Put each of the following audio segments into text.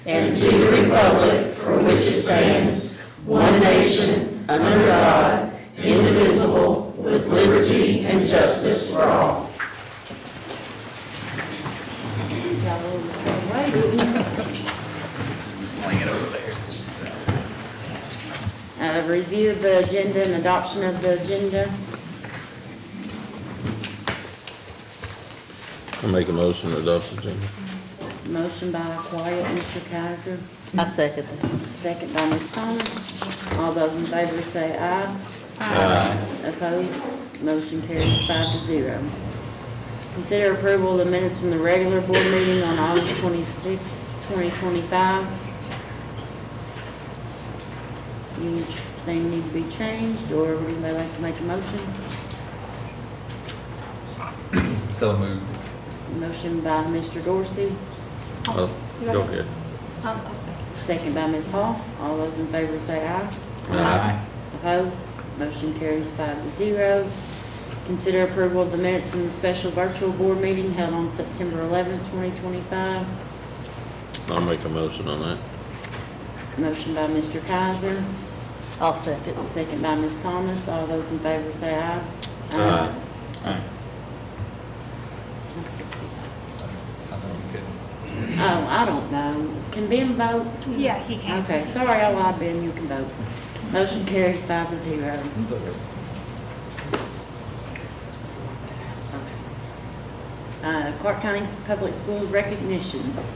and to the republic for which it stands, one nation, under God, indivisible, with liberty and justice for all. Sling it over there. Review of the agenda and adoption of the agenda. I'll make a motion to adopt the agenda. Motion by Quiet, Mr. Kaiser. I second that. Second by Ms. Thomas. All those in favor say aye. Aye. Opposed? Motion carries 5-0. Consider approval of the minutes from the regular board meeting on August 26, 2025. Anything need to be changed, or would anybody like to make a motion? So moved. Motion by Mr. Dorsey, Go ahead. I'll second. second by Ms. Hall. All those in favor say aye. Aye. Opposed? Motion carries 5-0. Consider approval of the minutes from the special virtual board meeting held on September 11, 2025. I'll make a motion on that. Motion by Mr. Kaiser, I'll second. second by Ms. Thomas. All those in favor say aye. Aye. Aye. Oh, I don't know. Can Ben vote? Yeah, he can. Okay, sorry, I lied, Ben, you can vote. Motion carries 5-0. Clark County Public Schools recognitions.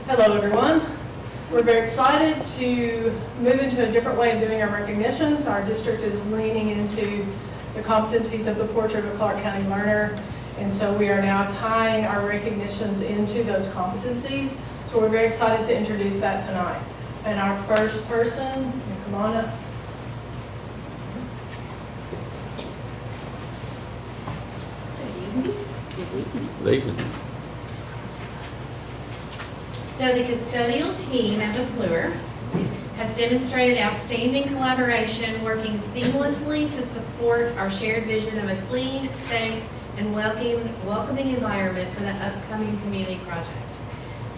Hello, everyone. We're very excited to move into a different way of doing our recognitions. Our district is leaning into the competencies of the Portrait of a Clark County Learner, and so we are now tying our recognitions into those competencies. So we're very excited to introduce that tonight. And our first person, come on up. Good evening. So the custodial team at McClure has demonstrated outstanding collaboration, working seamlessly to support our shared vision of a clean, safe, and welcoming environment for the upcoming community project.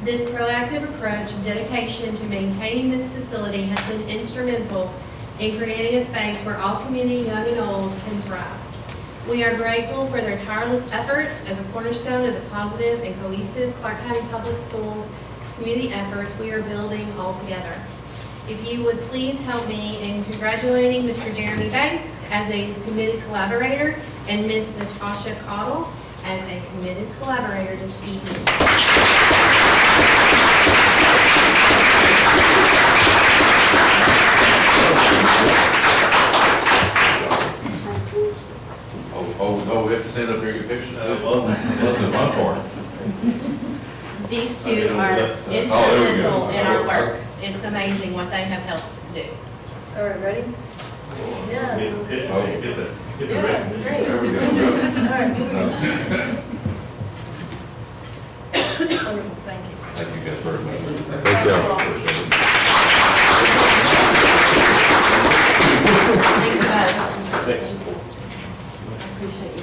This proactive approach and dedication to maintaining this facility has been instrumental in creating a space where all community, young and old, can thrive. We are grateful for their tireless effort as a cornerstone of the positive and cohesive Clark County Public Schools community efforts we are building all together. If you would please help me in congratulating Mr. Jeremy Banks as a committed collaborator and Ms. Natasha Cottle as a committed collaborator this evening. Oh, we have to stand up here and get pictures? This is my part. These two are instrumental in our work. It's amazing what they have helped do. All right, ready? Yeah. Get the picture, get the Yeah, recognition. great. There we go. All right, moving on. Wonderful, thank you. Thank you guys very much. Thank y'all. Thanks, both. Appreciate you.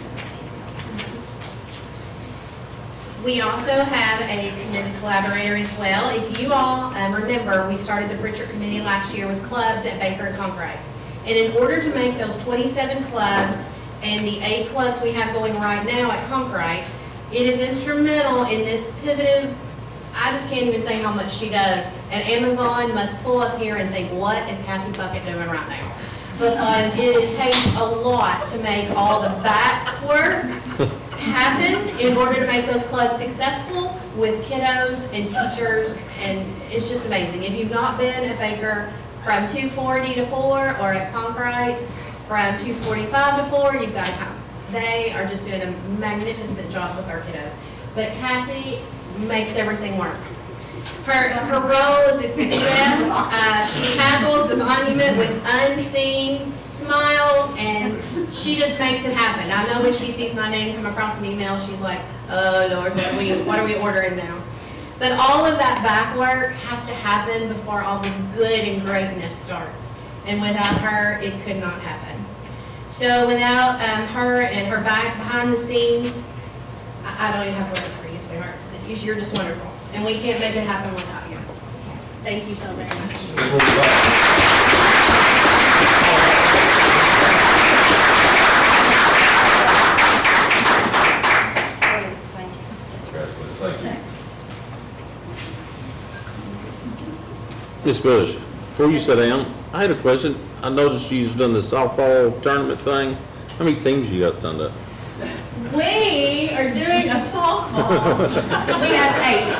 We also have a committed collaborator as well. If you all remember, we started the Pritchard Committee last year with clubs at Baker and Conkright. And in order to make those 27 clubs and the 8 clubs we have going right now at Conkright, it is instrumental in this pivotive, I just can't even say how much she does. And Amazon must pull up here and think, what is Cassie Puckett doing right now? Because it takes a lot to make all the back work happen in order to make those clubs successful with kiddos and teachers, and it's just amazing. If you've not been at Baker from 2:40 to 4 or at Conkright from 2:45 to 4, you've got to come. They are just doing a magnificent job with our kiddos. But Cassie makes everything work. Her role is a success. She tackles the monument with unseen smiles, and she just makes it happen. I know when she sees my name come across an email, she's like, oh Lord, what are we ordering now? But all of that back work has to happen before all the good and greatness starts. And without her, it could not happen. So without her and her behind the scenes I don't even have words for you, sweetheart. You're just wonderful, and we can't make it happen without you. Thank you so very much. Congratulations, thank you. Ms. Bush, before you sit down, I had a question. I noticed you've done the softball tournament thing. How many teams you got done that? We are doing a softball. We have 8.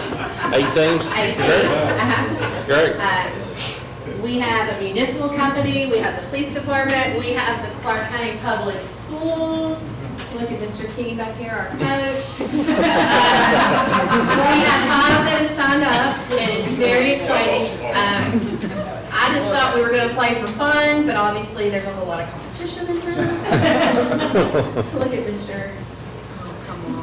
8 teams? 8 Great. teams. Great. We have a municipal company, we have the police department, we have the Clark County Public Schools. Look at Mr. Key back here, our coach. We have 5 that have signed up, and it's very exciting. I just thought we were gonna play for fun, but obviously there's a whole lot of competition in this. Look at Mr. Oh, come on.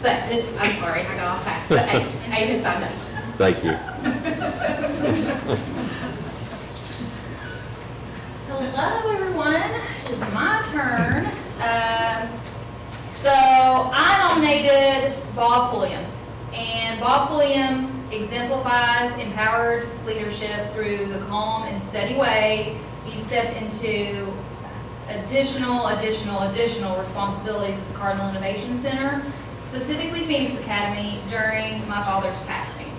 But, I'm sorry, I got off track, but 8 have signed up. Thank you. Hello, everyone. It's my turn. So I nominated Bob Pulliam, and Bob Pulliam exemplifies empowered leadership through the calm and steady way he stepped into additional responsibilities at the Cardinal Innovation Center, specifically Phoenix Academy, during my father's passing.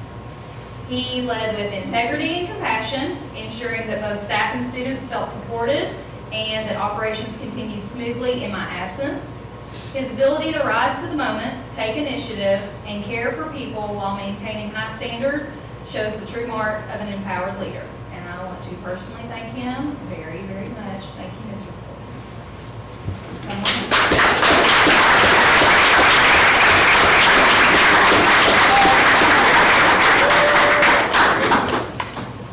He led with integrity and compassion, ensuring that both staff and students felt supported and that operations continued smoothly in my absence. His ability to rise to the moment, take initiative, and care for people while maintaining high standards shows the true mark of an empowered leader. And I want to personally thank him very, very much. Thank you, Mr.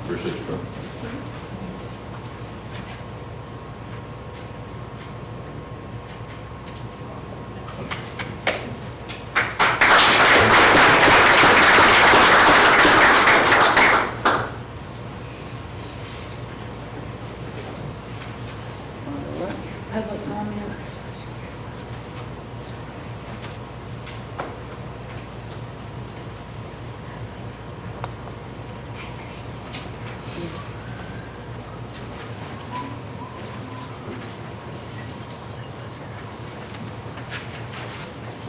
Appreciate you, bro. Public comments.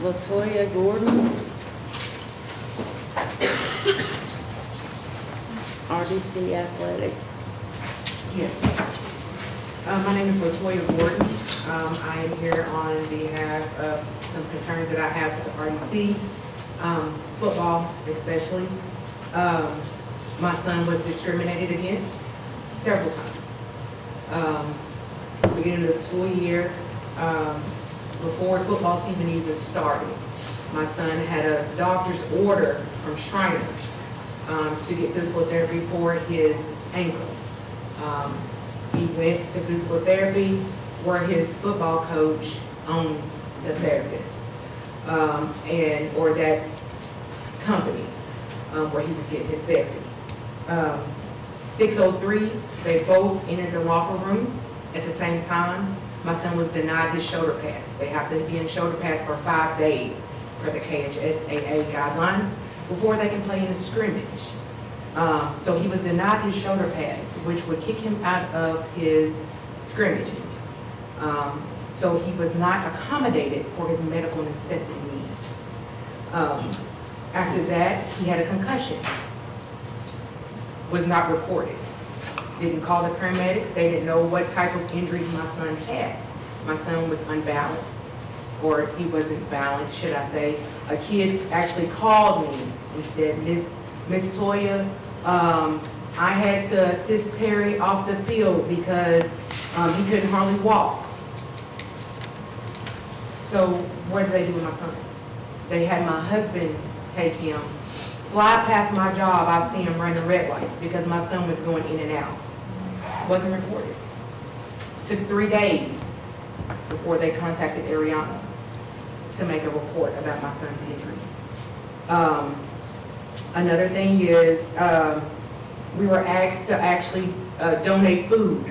Latoya Gordon. RDC Athletic. Yes. My name is Latoya Gordon. I am here on behalf of some concerns that I have with the RDC, football especially. My son was discriminated against several times. Beginning of the school year, before football season even started, my son had a doctor's order from Shriners to get physical therapy for his ankle. He went to physical therapy where his football coach owns the therapist, or that company where he was getting his therapy. 6:03, they both entered the locker room at the same time. My son was denied his shoulder pads. They have to be in shoulder pads for 5 days per the KHSAA guidelines before they can play in a scrimmage. So he was denied his shoulder pads, which would kick him out of his scrimmaging. So he was not accommodated for his medical necessity needs. After that, he had a concussion. Was not reported. Didn't call the paramedics. They didn't know what type of injuries my son had. My son was unbalanced, or he wasn't balanced, should I say. A kid actually called me and said, Miss Toya, I had to assist Perry off the field because he couldn't hardly walk. So what did they do with my son? They had my husband take him, fly past my job, I see him running red lights because my son was going in and out. Wasn't reported. Took 3 days before they contacted Ariana to make a report about my son's injuries. Another thing is, we were asked to actually donate food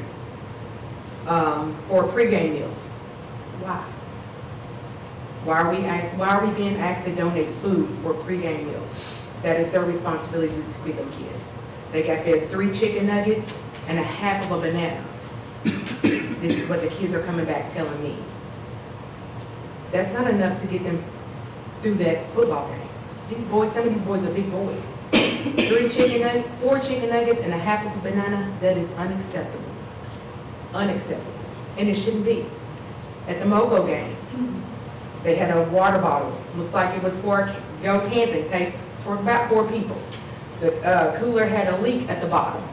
for pregame meals. Why? Why are we being asked to donate food for pregame meals? That is their responsibility to feed them kids. They got fed 3 chicken nuggets and a half of a banana. This is what the kids are coming back telling me. That's not enough to get them through that football game. These boys, some of these boys are big boys. 4 chicken nuggets and a half of a banana, that is unacceptable. Unacceptable. And it shouldn't be. At the Mogo game, they had a water bottle. Looks like it was for go camping, take for about 4 people. The cooler had a leak at the bottom.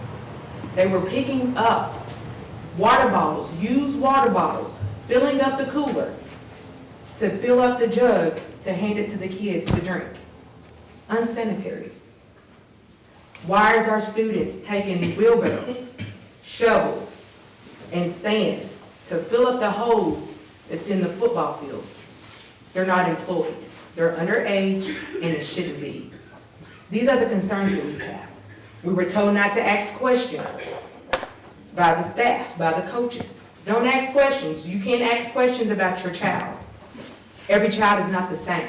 They were picking up water bottles, used water bottles, filling up the cooler to fill up the jugs to hand it to the kids to drink. Unsanitary. Why is our students taking wheelbarrows, shovels, and sand to fill up the hose that's in the football field? They're not employed. They're underage, and it shouldn't be. These are the concerns that we have. We were told not to ask questions by the staff, by the coaches. Don't ask questions. You can't ask questions about your child. Every child is not the same.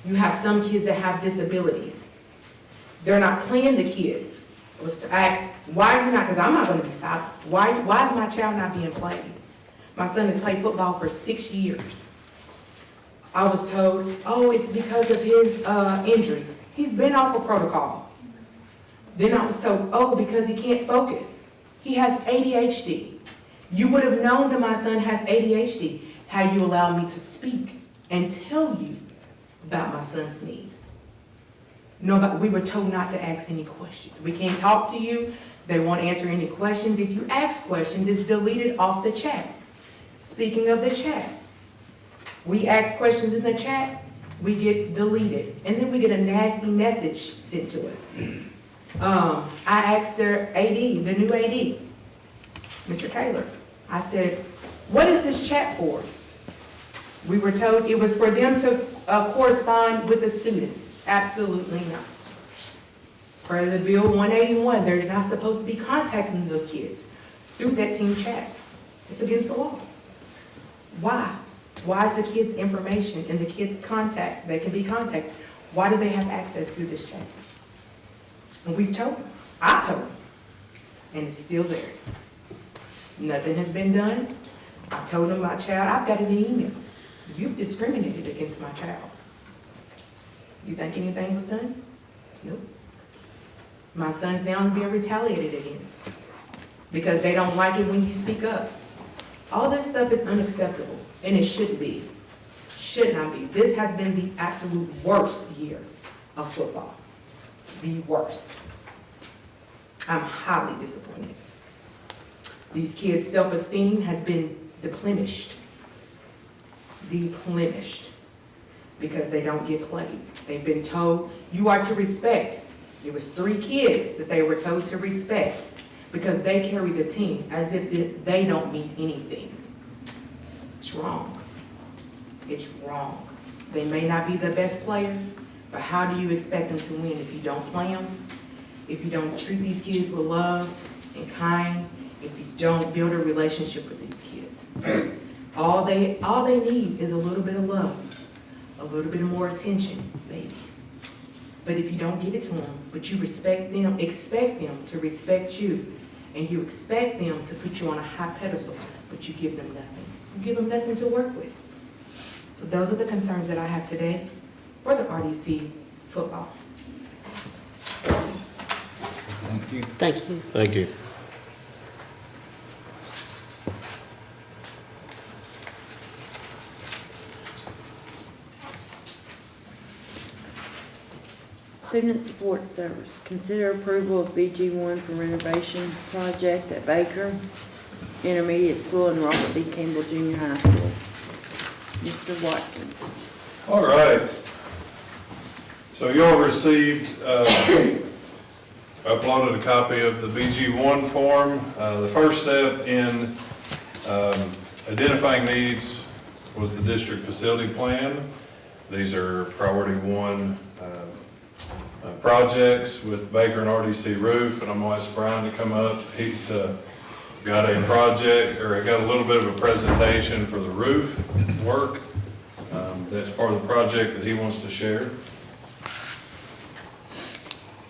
You have some kids that have disabilities. They're not playing the kids. I was to ask, why are you not, because I'm not going to be silent. Why is my child not being played? My son has played football for 6 years. I was told, oh, it's because of his injuries. He's been off a protocol. Then I was told, oh, because he can't focus. He has ADHD. You would have known that my son has ADHD had you allowed me to speak and tell you about my son's needs. No, but we were told not to ask any questions. We can't talk to you. They won't answer any questions. If you ask questions, it's deleted off the chat. Speaking of the chat, we ask questions in the chat, we get deleted. And then we get a nasty message sent to us. I asked their AD, the new AD, Mr. Taylor. I said, what is this chat for? We were told it was for them to correspond with the students. Absolutely not. Per the Bill 181, they're not supposed to be contacting those kids through that team chat. It's against the law. Why? Why is the kids' information and the kids' contact, they can be contacted, why do they have access through this chat? And we've told them. I've told them. And it's still there. Nothing has been done. I told them my child, I've got it in emails. You've discriminated against my child. You think anything was done? Nope. My son's now being retaliated against because they don't like it when you speak up. All this stuff is unacceptable, and it shouldn't be. Should not be. This has been the absolute worst year of football. The worst. I'm highly disappointed. These kids' self-esteem has been deplenished. Deplenished. Because they don't get played. They've been told, you are to respect. It was 3 kids that they were told to respect because they carry the team as if they don't mean anything. It's wrong. It's wrong. They may not be the best player, but how do you expect them to win if you don't play them? If you don't treat these kids with love and kind, if you don't build a relationship with these kids. All they need is a little bit of love, a little bit more attention, maybe. But if you don't give it to them, but you respect them, expect them to respect you, and you expect them to put you on a high pedestal, but you give them nothing. You give them nothing to work with. So those are the concerns that I have today for the RDC football. Thank you. Thank you. Thank you. Student Support Service, consider approval of BG1 for renovation project at Baker Intermediate School and Robert B. Campbell Junior High School. Mr. Watkins. All right. So you all received, uploaded a copy of the BG1 form. The first step in identifying needs was the district facility plan. These are priority 1 projects with Baker and RDC roof, and I'm going to ask Brian to come up. He's got a project, or got a little bit of a presentation for the roof work. that's part of the project that he wants to share.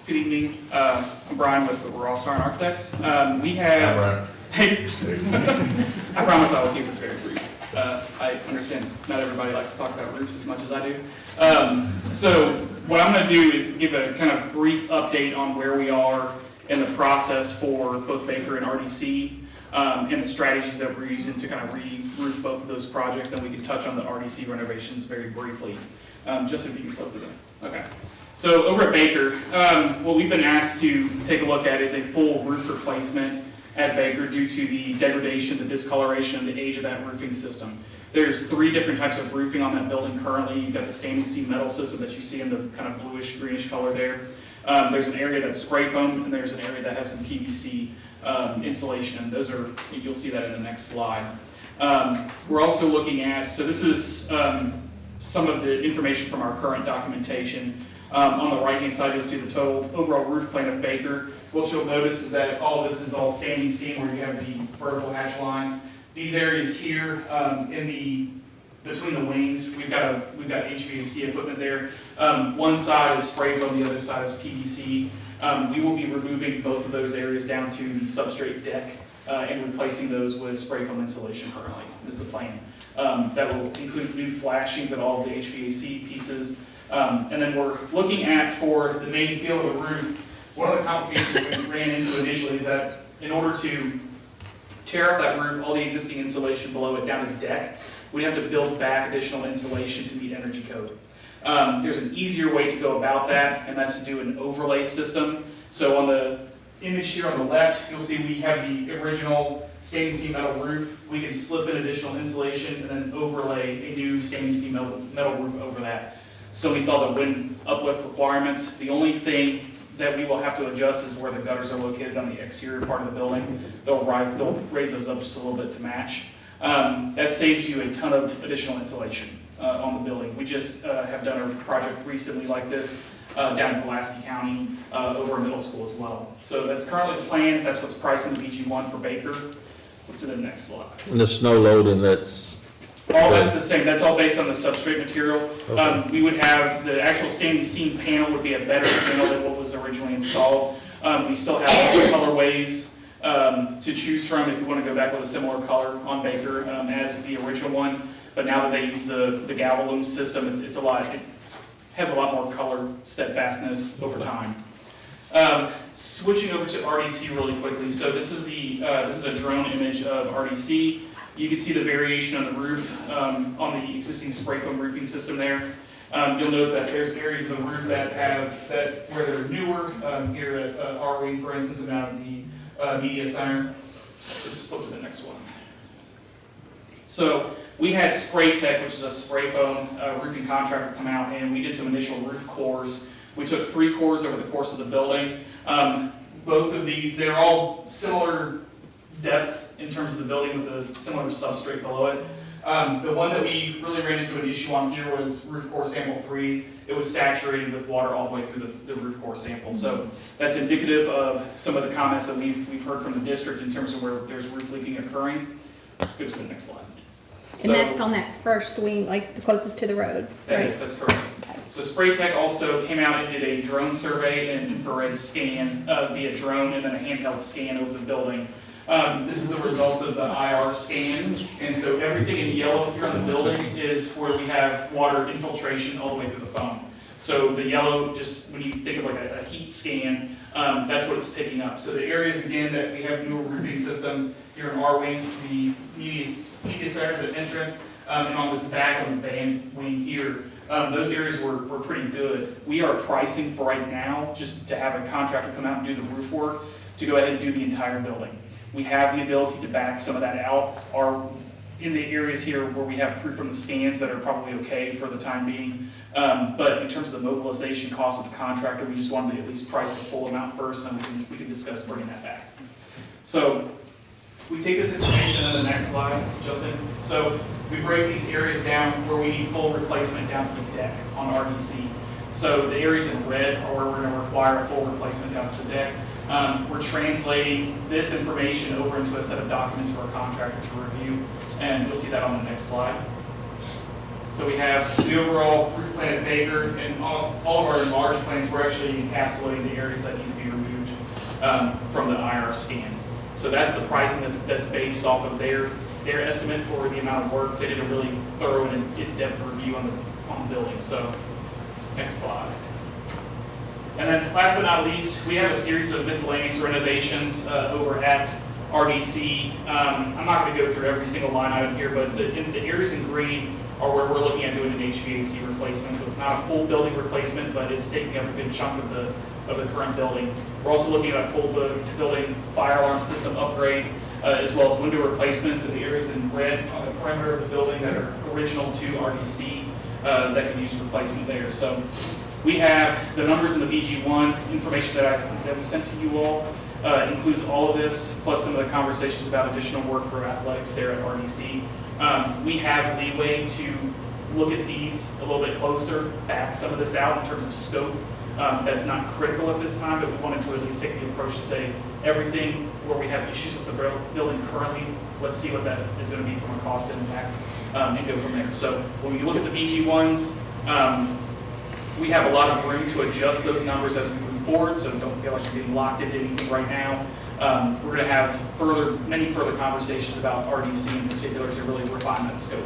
Good evening. I'm Brian with the Ross Starn Architects. We have. Hey. I promise I will keep this very brief. I understand not everybody likes to talk about roofs as much as I do. So what I'm going to do is give a kind of brief update on where we are in the process for both Baker and RDC, and the strategies that we're using to kind of re-roof both of those projects. Then we can touch on the RDC renovations very briefly, just if you can flip to them. Okay. So over at Baker, what we've been asked to take a look at is a full roof replacement at Baker due to the degradation, the discoloration, and the age of that roofing system. There's 3 different types of roofing on that building currently. You've got the standing seam metal system that you see in the kind of bluish, greenish color there. There's an area that's spray foam, and there's an area that has some PVC insulation, and those are, you'll see that in the next slide. We're also looking at, so this is some of the information from our current documentation. On the right-hand side, you'll see the total overall roof plan of Baker. What you'll notice is that all this is all standing seam where you have the vertical hatch lines. These areas here between the wings, we've got HVAC equipment there. One side is spray foam, the other side is PVC. We will be removing both of those areas down to the substrate deck and replacing those with spray foam insulation currently, is the plan. That will include new flashings at all of the HVAC pieces. And then we're looking at, for the main feel of the roof, one of the complications we ran into initially is that in order to tear off that roof, all the existing insulation below it down to the deck, we have to build back additional insulation to meet energy code. There's an easier way to go about that, and that's to do an overlay system. So on the image here on the left, you'll see we have the original standing seam metal roof. We can slip in additional insulation and then overlay a new standing seam metal roof over that. Still meets all the wind uplift requirements. The only thing that we will have to adjust is where the gutters are located on the exterior part of the building. They'll raise those up just a little bit to match. That saves you a ton of additional insulation on the building. We just have done a project recently like this down in Pulaski County over a middle school as well. So that's currently the plan. That's what's priced in the BG1 for Baker. Flip to the next slide. And the snow loading, that's... All that's the same. That's all based on the substrate material. Okay. We would have the actual standing seam panel would be a better panel than what was originally installed. We still have colorways to choose from if you want to go back with a similar color on Baker as the original one. But now that they use the Galvalume system, it has a lot more color steadfastness over time. Switching over to RDC really quickly. So this is a drone image of RDC. You can see the variation on the roof on the existing spray foam roofing system there. You'll note that there's areas of the roof where they're newer, here at our wing, for instance, and out of the media center. Let's flip to the next one. So we had Spray Tech, which is a spray foam roofing contractor, come out, and we did some initial roof cores. We took 3 cores over the course of the building. Both of these, they're all similar depth in terms of the building with a similar substrate below it. The one that we really ran into an issue on here was roof core sample 3. It was saturated with water all the way through the roof core sample. So that's indicative of some of the comments that we've heard from the district in terms of where there's roof leaking occurring. Let's go to the next slide. And that's on that first wing, like the closest to the road, right? That's correct. So Spray Tech also came out and did a drone survey and infrared scan via drone and then a handheld scan over the building. This is the results of the IR scan, and so everything in yellow here on the building is where we have water infiltration all the way through the foam. So the yellow, just when you think of like a heat scan, that's what it's picking up. So the areas, again, that we have newer roofing systems here in our wing, the media center, the entrance, and on this back on the band wing here, those areas were pretty good. We are pricing for right now just to have a contractor come out and do the roof work to go ahead and do the entire building. We have the ability to back some of that out. In the areas here where we have proof from the scans that are probably okay for the time being. But in terms of the mobilization cost of the contractor, we just wanted to at least price the full amount first, and then we can discuss bringing that back. So we take this information on the next slide, Justin. So we break these areas down where we need full replacement down to the deck on RDC. So the areas in red are where we're going to require a full replacement down to the deck. We're translating this information over into a set of documents for a contractor to review, and you'll see that on the next slide. So we have the overall roof plan at Baker, and all of our enlarged plans, we're actually encapsulating the areas that need to be removed from the IR scan. So that's the pricing that's based off of their estimate for the amount of work. They did a really thorough and in-depth review on the building. So next slide. And then last but not least, we have a series of miscellaneous renovations over at RDC. I'm not going to go through every single line item here, but the areas in green are where we're looking at doing an HVAC replacement. So it's not a full building replacement, but it's taking up a good chunk of the current building. We're also looking at a full building fire alarm system upgrade, as well as window replacements in the areas in red on the perimeter of the building that are original to RDC that can use replacement there. So we have the numbers in the BG1 information that we sent to you all. Includes all of this, plus some of the conversations about additional work for athletics there at RDC. We have leeway to look at these a little bit closer, back some of this out in terms of scope. That's not critical at this time, but we wanted to at least take the approach to say everything where we have issues with the building currently, let's see what that is going to be from a cost impact and go from there. So when you look at the BG1s, we have a lot of room to adjust those numbers as we move forward, so don't feel like you're getting locked into anything right now. We're going to have many further conversations about RDC in particular to really refine that scope.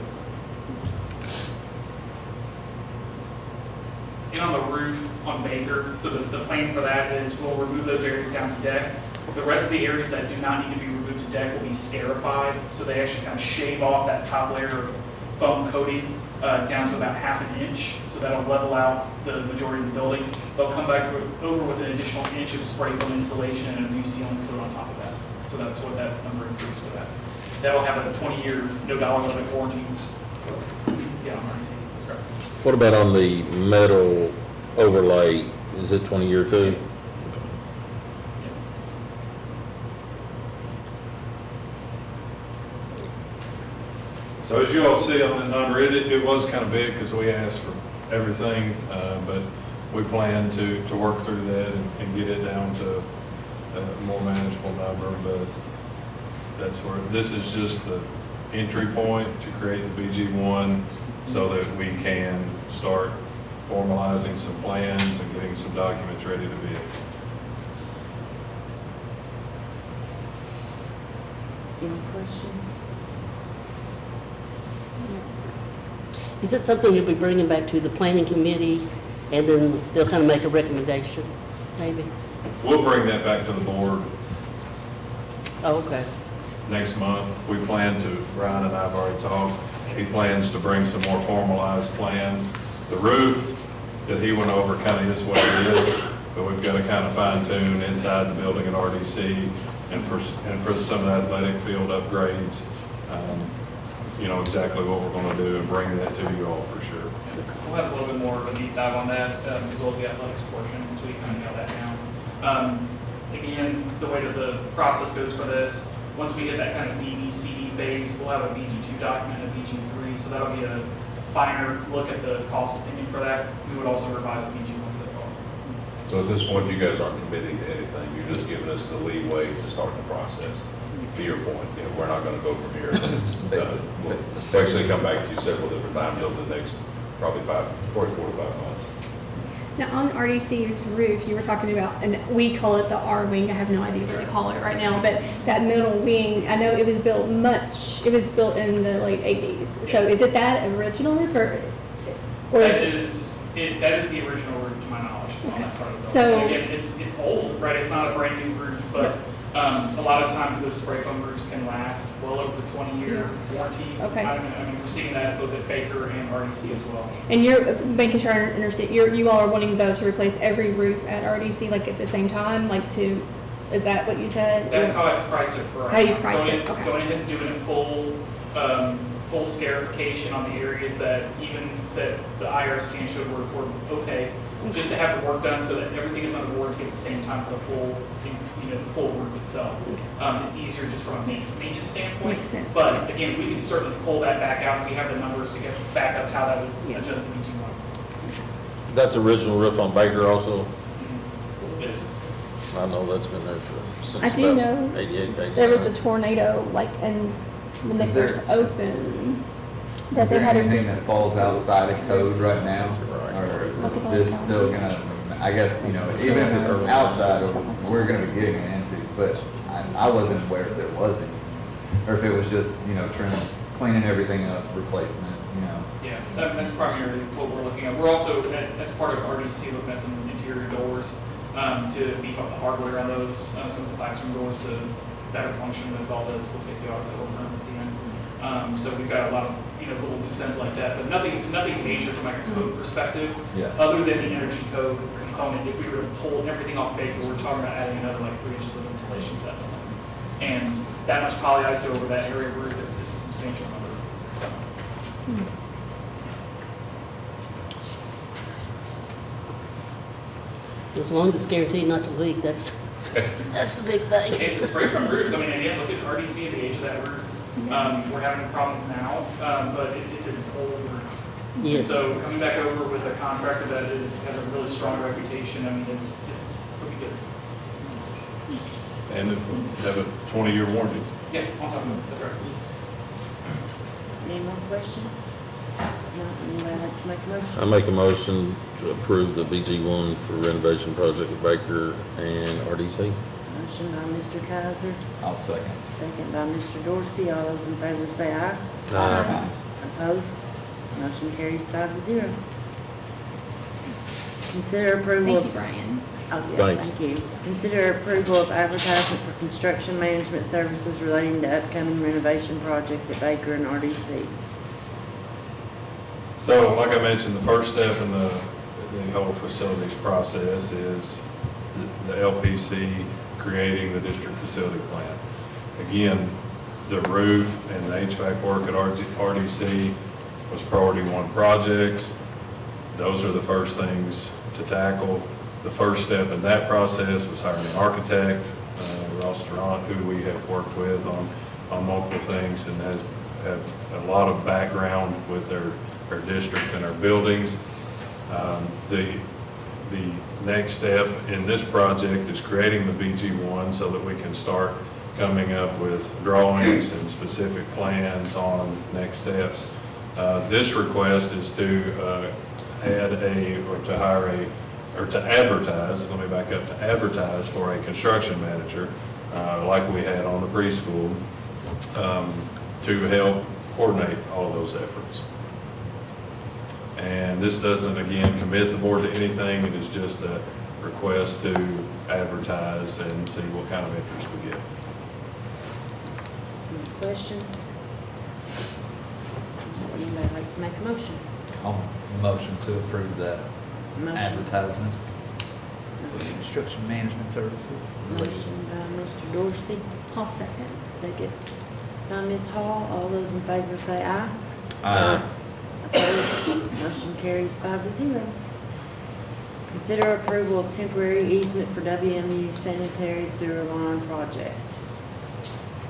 And on the roof on Baker, so the plan for that is we'll remove those areas down to deck. The rest of the areas that do not need to be removed to deck will be scarified, so they actually kind of shave off that top layer of foam coating down to about 1/2 inch, so that'll level out the majority of the building. They'll come back over with an additional inch of spray foam insulation and a new ceiling coat on top of that. So that's what that number includes for that. That'll have a 20-year, no dollar limit warranty. Yeah, on RDC, that's correct. What about on the metal overlay? Is it 20-year too? So as you all see on the number, it was kind of big because we asked for everything, but we plan to work through that and get it down to a more manageable number. But that's where, this is just the entry point to create the BG1 so that we can start formalizing some plans and getting some documents ready to bid. Any questions? Is that something you'll be bringing back to the planning committee, and then they'll kind of make a recommendation, maybe? We'll bring that back to the board Oh, okay. next month. We plan to, Brian and I have already talked, he plans to bring some more formalized plans. The roof that he went over kind of is what it is, but we've got to kind of fine tune inside the building at RDC and for some of the athletic field upgrades, you know, exactly what we're going to do and bring that to you all for sure. We'll have a little bit more of a deep dive on that, as well as the athletics portion, until we kind of nail that down. Again, the way that the process goes for this, once we hit that kind of BD/CD phase, we'll have a BG2 document, a BG3, so that'll be a finer look at the cost opinion for that. We would also revise the BG1s as well. So at this point, you guys aren't committing to anything, you're just giving us the leeway to start the process. To your point, you know, we're not gonna go from here. We'll actually come back to you several different times over the next probably 4 to 5 months. Now, on RDC's roof, you were talking about, and we call it the R wing, I have no idea what they call it right now, but that middle wing, I know it was built in the late 80s. So is it that original roof, or That is the original roof, to my knowledge, on that part of the building. So- And again, it's old, right? It's not a brand new roof, but a lot of times those spray foam roofs can last well over the 20-year warranty. Okay. I mean, we're seeing that both at Baker and RDC as well. And you're making sure I understand, you all are wanting though to replace every roof at RDC like at the same time, is that what you said? That's how I've priced it for. How you've priced it, okay. Going ahead and doing a full scarification on the areas that the IR scan showed were okay, just to have the work done so that everything is under warranty at the same time for the full roof itself. It's easier just from a maintenance standpoint. Makes sense. But again, we can certainly pull that back out. We have the numbers to get back up how that would adjust the BG1. That's original roof on Baker also? It is. I know that's been there since I do about know 88, 89. there was a tornado, and when they first opened. That Is they there had a anything that falls outside of code right now? Or is this still gonna, I guess, you know, even if it's outside, we're gonna be getting it into, but I wasn't aware if there was anything. Or if it was just, you know, cleaning everything up, replacement, you know. Yeah, that's primarily what we're looking at. We're also, as part of RDC, looking at some interior doors to beef up the hardware on those, some of the classroom doors to better function with all the school safety audits that we're currently seeing. So we've got a lot of, you know, little loose ends like that, but nothing major from like a code perspective. Yeah. Other than the energy code component, if we were to pull everything off Baker, we're talking about adding another like 3 inches of insulation to that. And that much polyiso over that area of roof is a substantial number. So. As long as it's guaranteed not to leak, that's the big thing. And the spray from roofs, I mean, again, look at RDC and the age of that roof. We're having problems now, but it's an old roof. Yes. So coming back over with a contractor that has a really strong reputation, I mean, it's pretty good. And it have a 20-year warranty. Yeah, on top of it, that's right. Any more questions? No, anybody like to make a motion? I make a motion to approve the BG1 for renovation project with Baker and RDC. Motion by Mr. Kaiser, I'll second. second by Mr. Dorsey. All those in favor say aye. Aye. Opposed? Motion carries 5-0. Consider approval Thank of... you, Brian. Oh, yeah, Thanks. thank you. Consider approval of advertisement for construction management services relating to upcoming renovation project at Baker and RDC. So, like I mentioned, the first step in the whole facilities process is the LPC creating the district facility plan. Again, the roof and the HVAC work at RDC was priority 1 projects. Those are the first things to tackle. The first step in that process was hiring an architect, Ross Durant, who we have worked with on multiple things and have a lot of background with their district and our buildings. The next step in this project is creating the BG1 so that we can start coming up with drawings and specific plans on next steps. This request is to advertise, let me back up, to advertise for a construction manager, like we had on the preschool, to help coordinate all those efforts. And this doesn't, again, commit the board to anything. It is just a request to advertise and see what kind of interest we get. Any questions? Anybody like to make a motion? I'll motion to approve that Motion. advertisement. Construction management services. Motion by Mr. Dorsey, I'll second. second by Ms. Hall. All those in favor say aye. Aye. Opposed? Motion carries 5-0. Consider approval of temporary easement for WMU sanitary sewer line project.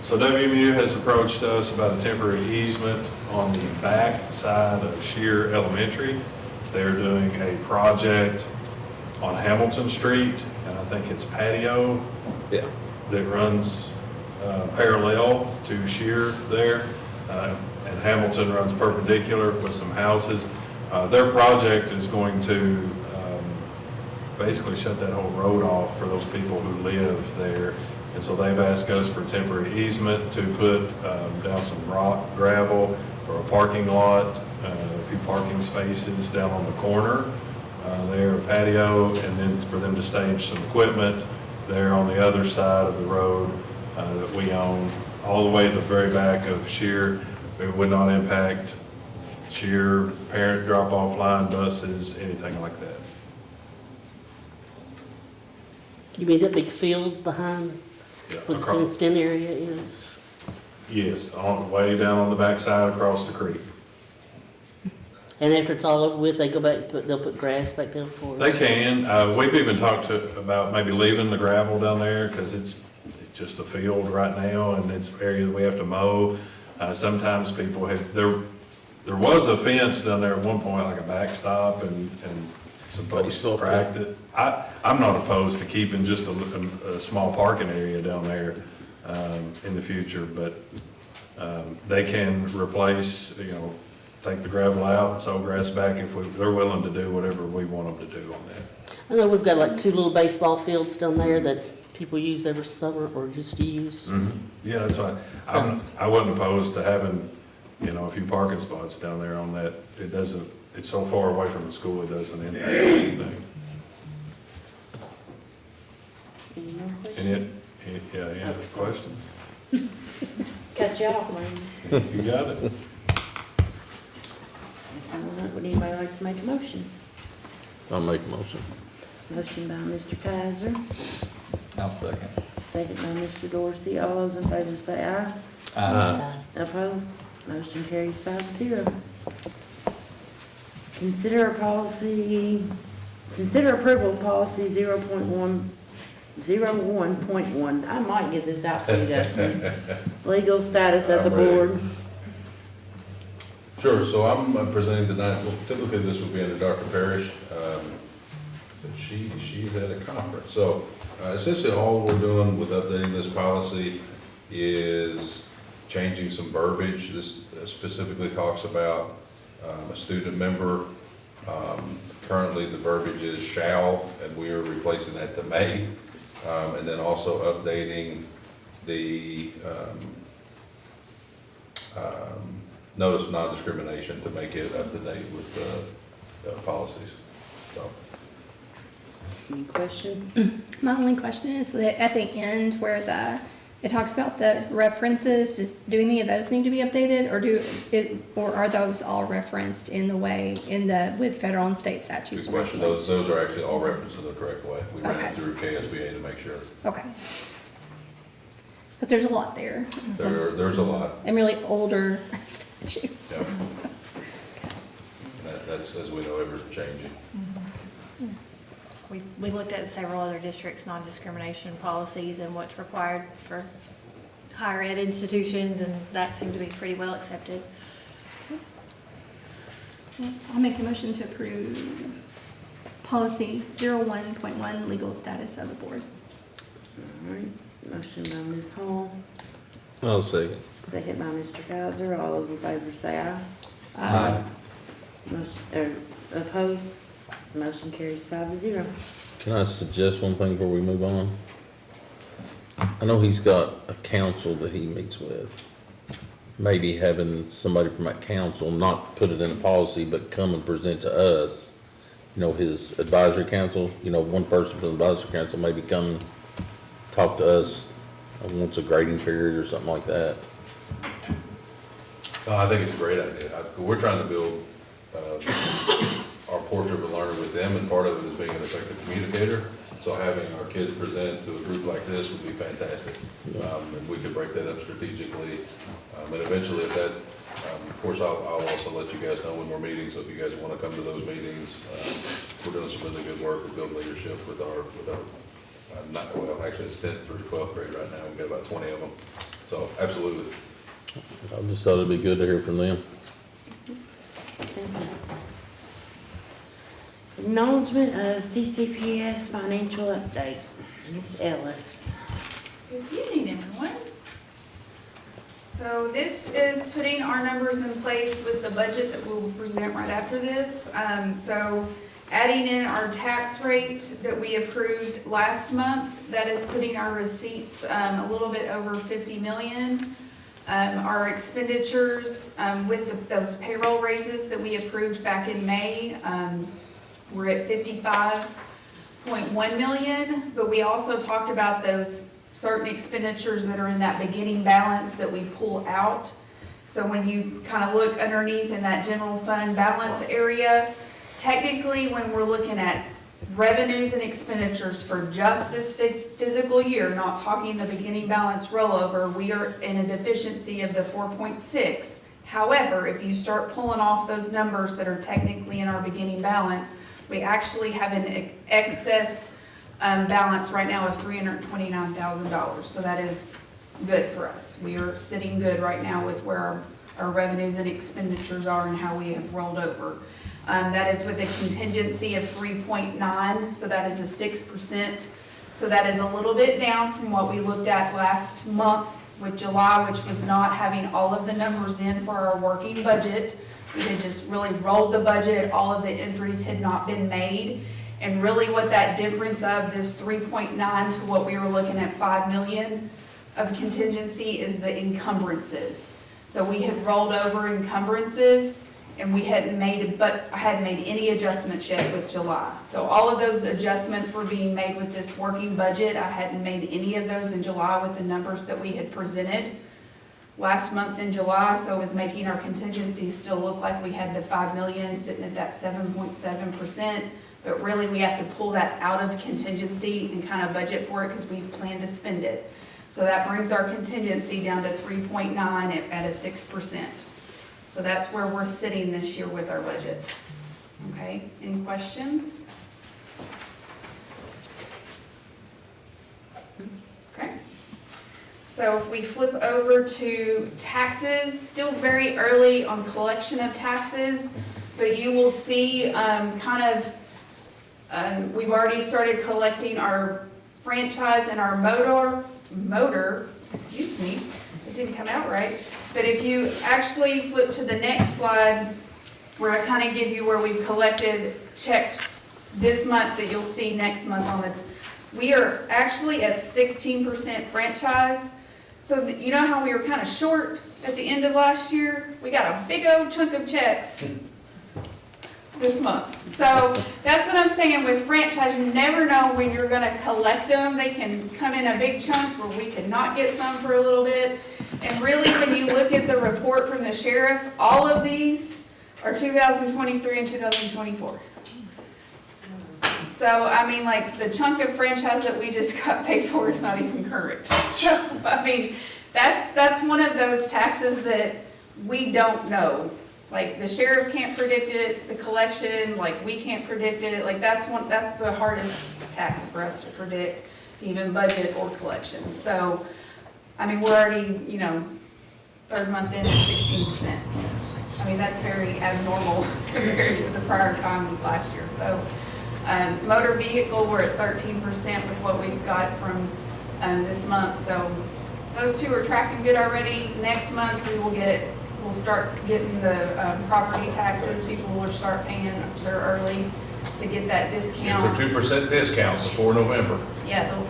So WMU has approached us about a temporary easement on the back side of Shear Elementary. They're doing a project on Hamilton Street, and I think it's patio Yeah. that runs parallel to Shear there. And Hamilton runs perpendicular with some houses. Their project is going to basically shut that whole road off for those people who live there. And so they've asked us for temporary easement to put down some rock, gravel for a parking lot, a few parking spaces down on the corner there, patio, and then for them to stage some equipment there on the other side of the road that we own, all the way to the very back of Shear. It would not impact Shear, parent drop-off line, buses, anything like that. You mean that big field behind Yeah, where the across- fenced-in area is? Yes, way down on the backside across the creek. And after it's all over with, they go back, they'll put grass back down for us? They can. We've even talked about maybe leaving the gravel down there because it's just a field right now and it's an area that we have to mow. Sometimes people have, there was a fence down there at one point, like a backstop, and some folks cracked it. I'm not opposed to keeping just a small parking area down there in the future, but they can replace, take the gravel out, sow grass back if they're willing to do whatever we want them to do on that. I know we've got like 2 little baseball fields down there that people use every summer or just use. Yeah, that's why, I wasn't opposed to having, a few parking spots down there on that. It doesn't, it's so far away from the school, it doesn't impact anything. Any more And questions? any other questions? Cut you off, man. You got it. If not, would anybody like to make a motion? I'll make a motion. Motion by Mr. Kaiser, I'll second. second by Mr. Dorsey. All those in favor say aye. Opposed? Motion carries 5-0. Consider approval of policy 01.1. I might get this out for you, Dustin. Legal status of the I'm ready. board. Sure, so I'm presenting tonight, well, typically this would be under Dr. Parrish, but she's at a conference. So essentially all we're doing with updating this policy is changing some verbiage. This specifically talks about a student member. Currently the verbiage is shall, and we are replacing that to may. And then also updating the notice of non-discrimination to make it up to date with the policies. So. Any questions? My only question is that at the end where it talks about the references, do any of those need to be updated, or are those all referenced with federal and state statutes? Good question. Those are actually all referenced in the correct way. We ran it through KSBA to make sure. Okay. Because there's a lot there. There's a lot. And really older statutes. Yeah. That's, as we know, ever changing. We looked at several other districts' non-discrimination policies and what's required for higher ed institutions, and that seemed to be pretty well accepted. I'll make a motion to approve policy 01.1 legal status of the board. All right, motion by Ms. Hall, I'll second. second by Mr. Kaiser. All those in favor say aye. Aye. Opposed? Motion carries 5-0. Can I suggest one thing before we move on? I know he's got a council that he meets with. Maybe having somebody from that council, not put it in a policy, but come and present to us, his advisory council, one person from the advisory council maybe come talk to us once a grading period or something like that. I think it's a great idea. We're trying to build our portrait of a learner with them, and part of it is being an effective communicator. So having our kids present to a group like this would be fantastic. And we could break that up strategically. And eventually if that, of course, I'll also let you guys know when we're meeting. So if you guys want to come to those meetings, we're doing some really good work with building leadership with our actually it's 10th through 12th grade right now. We've got about 20 of them. So absolutely. I just thought it'd be good to hear from them. Thank you. Acknowledgement of CCPS financial update. Ms. Ellis. Good evening, everyone. So this is putting our numbers in place with the budget that we'll present right after this. So adding in our tax rate that we approved last month, that is putting our receipts a little bit over 50 million. Our expenditures with those payroll raises that we approved back in May, we're at 55.1 million, but we also talked about those certain expenditures that are in that beginning balance that we pull out. So when you kind of look underneath in that general fund balance area, technically when we're looking at revenues and expenditures for just this physical year, not talking the beginning balance rollover, we are in a deficiency of the 4.6. However, if you start pulling off those numbers that are technically in our beginning balance, we actually have an excess balance right now of $329,000. So that is good for us. We are sitting good right now with where our revenues and expenditures are and how we have rolled over. That is with a contingency of 3.9, so that is a 6%. So that is a little bit down from what we looked at last month with July, which was not having all of the numbers in for our working budget. We had just really rolled the budget, all of the entries had not been made. And really what that difference of this 3.9 to what we were looking at 5 million of contingency is the encumbrances. So we had rolled over encumbrances and we hadn't made, but I hadn't made any adjustments yet with July. So all of those adjustments were being made with this working budget. I hadn't made any of those in July with the numbers that we had presented last month in July, so it was making our contingencies still look like we had the 5 million sitting at that 7.7%. But really, we have to pull that out of contingency and kind of budget for it because we've planned to spend it. So that brings our contingency down to 3.9 at a 6%. So that's where we're sitting this year with our budget. Okay, any questions? Okay. So if we flip over to taxes, still very early on collection of taxes, but you will see we've already started collecting our franchise and our motor, excuse me, it didn't come out right. But if you actually flip to the next slide, where I kind of give you where we've collected checks this month that you'll see next month on the, we are actually at 16% franchise. So you know how we were kind of short at the end of last year? We got a big old chunk of checks this month. So that's what I'm saying with franchise. You never know when you're going to collect them. They can come in a big chunk where we could not get some for a little bit. And really, when you look at the report from the sheriff, all of these are 2023 and 2024. So, I mean, like, the chunk of franchise that we just got paid for is not even current. So, I mean, that's one of those taxes that we don't know. Like, the sheriff can't predict it, the collection, like, we can't predict it. Like, that's the hardest tax for us to predict, even budget or collection. So, I mean, we're already, third month in at 16%. I mean, that's very abnormal compared to the prior time last year. So, motor vehicle, we're at 13% with what we've got from this month. So those two are tracking good already. Next month we'll start getting the property taxes. People will start paying their early to get that discount. Get the 2% discount before November. Yeah,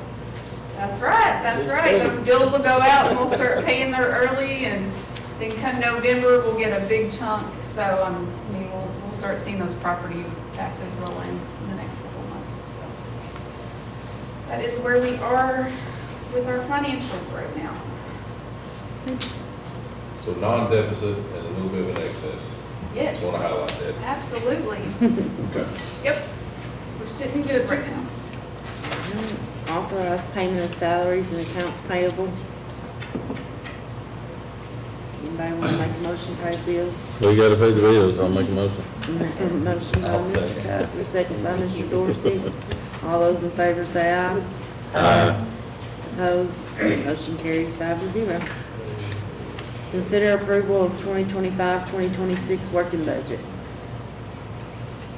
that's right. That's right. Those bills will go out and we'll start paying their early, and then come November we'll get a big chunk. So I mean we'll start seeing those property taxes roll in the next couple of months. So that is where we are with our financials right now. So non-deficit and a little bit of an excess. Yes. Just want to highlight that. Absolutely. Okay. Yep. We're sitting good right now. Authorize payment of salaries and accounts payable. Anybody want to make a motion to pay the bills? We gotta pay the bills, I'll make a motion. Motion by I'll Mr. second. Kaiser, second by Mr. Dorsey. All those in favor say aye. Aye. Opposed? Motion carries 5-0. Consider approval of 2025-2026 working budget.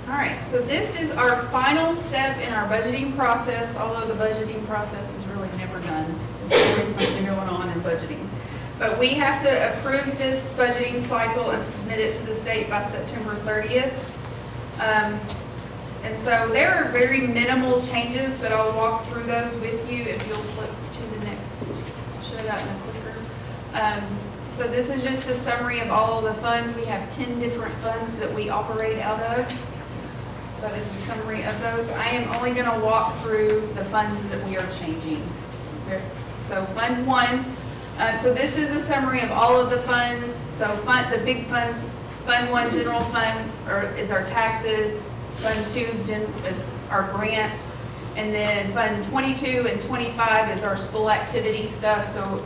All right, so this is our final step in our budgeting process, although the budgeting process is really never done. There's always something going on in budgeting. But we have to approve this budgeting cycle and submit it to the state by September 30th. And so there are very minimal changes, but I'll walk through those with you if you'll flip to the next. Should have gotten the clicker. So this is just a summary of all of the funds. We have 10 different funds that we operate out of. So that is a summary of those. I am only going to walk through the funds that we are changing. So Fund 1. So this is a summary of all of the funds. So the big funds, Fund 1 General Fund is our taxes. Fund 2 is our grants. And then Fund 22 and 25 is our school activity stuff. So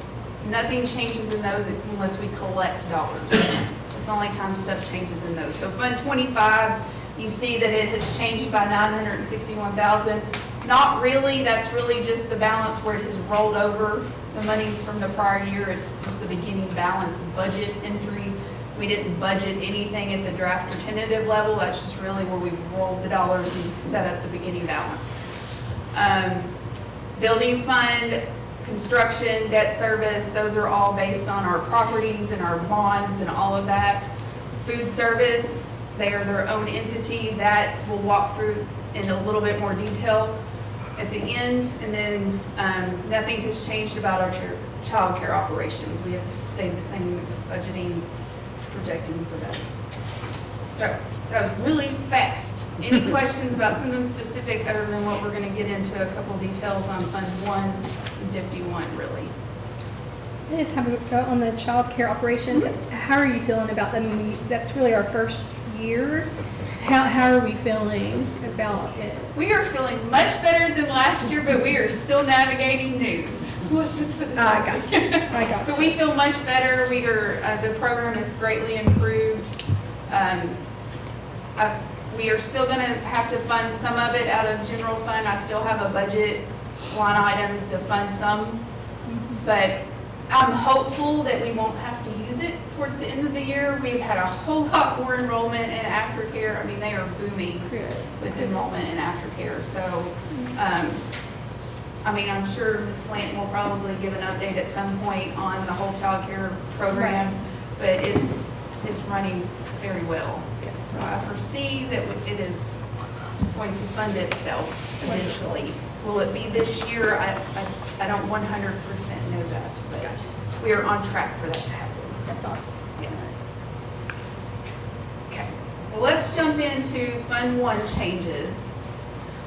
nothing changes in those unless we collect dollars. It's the only time stuff changes in those. So Fund 25, you see that it has changed by $961,000. Not really, that's really just the balance where it has rolled over the monies from the prior year. It's just the beginning balance budget entry. We didn't budget anything at the draft or tentative level. That's just really where we rolled the dollars and set up the beginning balance. Building fund, construction, debt service, those are all based on our properties and our bonds and all of that. Food service, they are their own entity. That we'll walk through in a little bit more detail at the end. And then nothing has changed about our child care operations. We have stayed the same budgeting, projecting for that. So that was really fast. Any questions about something specific other than what we're going to get into a couple details on Fund 1 and 51 really? I just have, on the child care operations, how are you feeling about them? That's really our first year. How are we feeling about it? We are feeling much better than last year, but we are still navigating news. Let's just put it I that got way. you. I got you. But we feel much better. We are, the program is greatly improved. We are still going to have to fund some of it out of general fund. I still have a budget line item to fund some, but I'm hopeful that we won't have to use it towards the end of the year. We've had a whole lot more enrollment in aftercare. I mean, they are booming with enrollment in aftercare. So, I mean, I'm sure Ms. Blanton will probably give an update at some point on the whole child care program, but it's running very well. So I foresee that it is going to fund itself eventually. Will it be this year? I don't 100% know that, but we are on track for that to happen. That's awesome. Yes. Okay, well, let's jump into Fund 1 changes.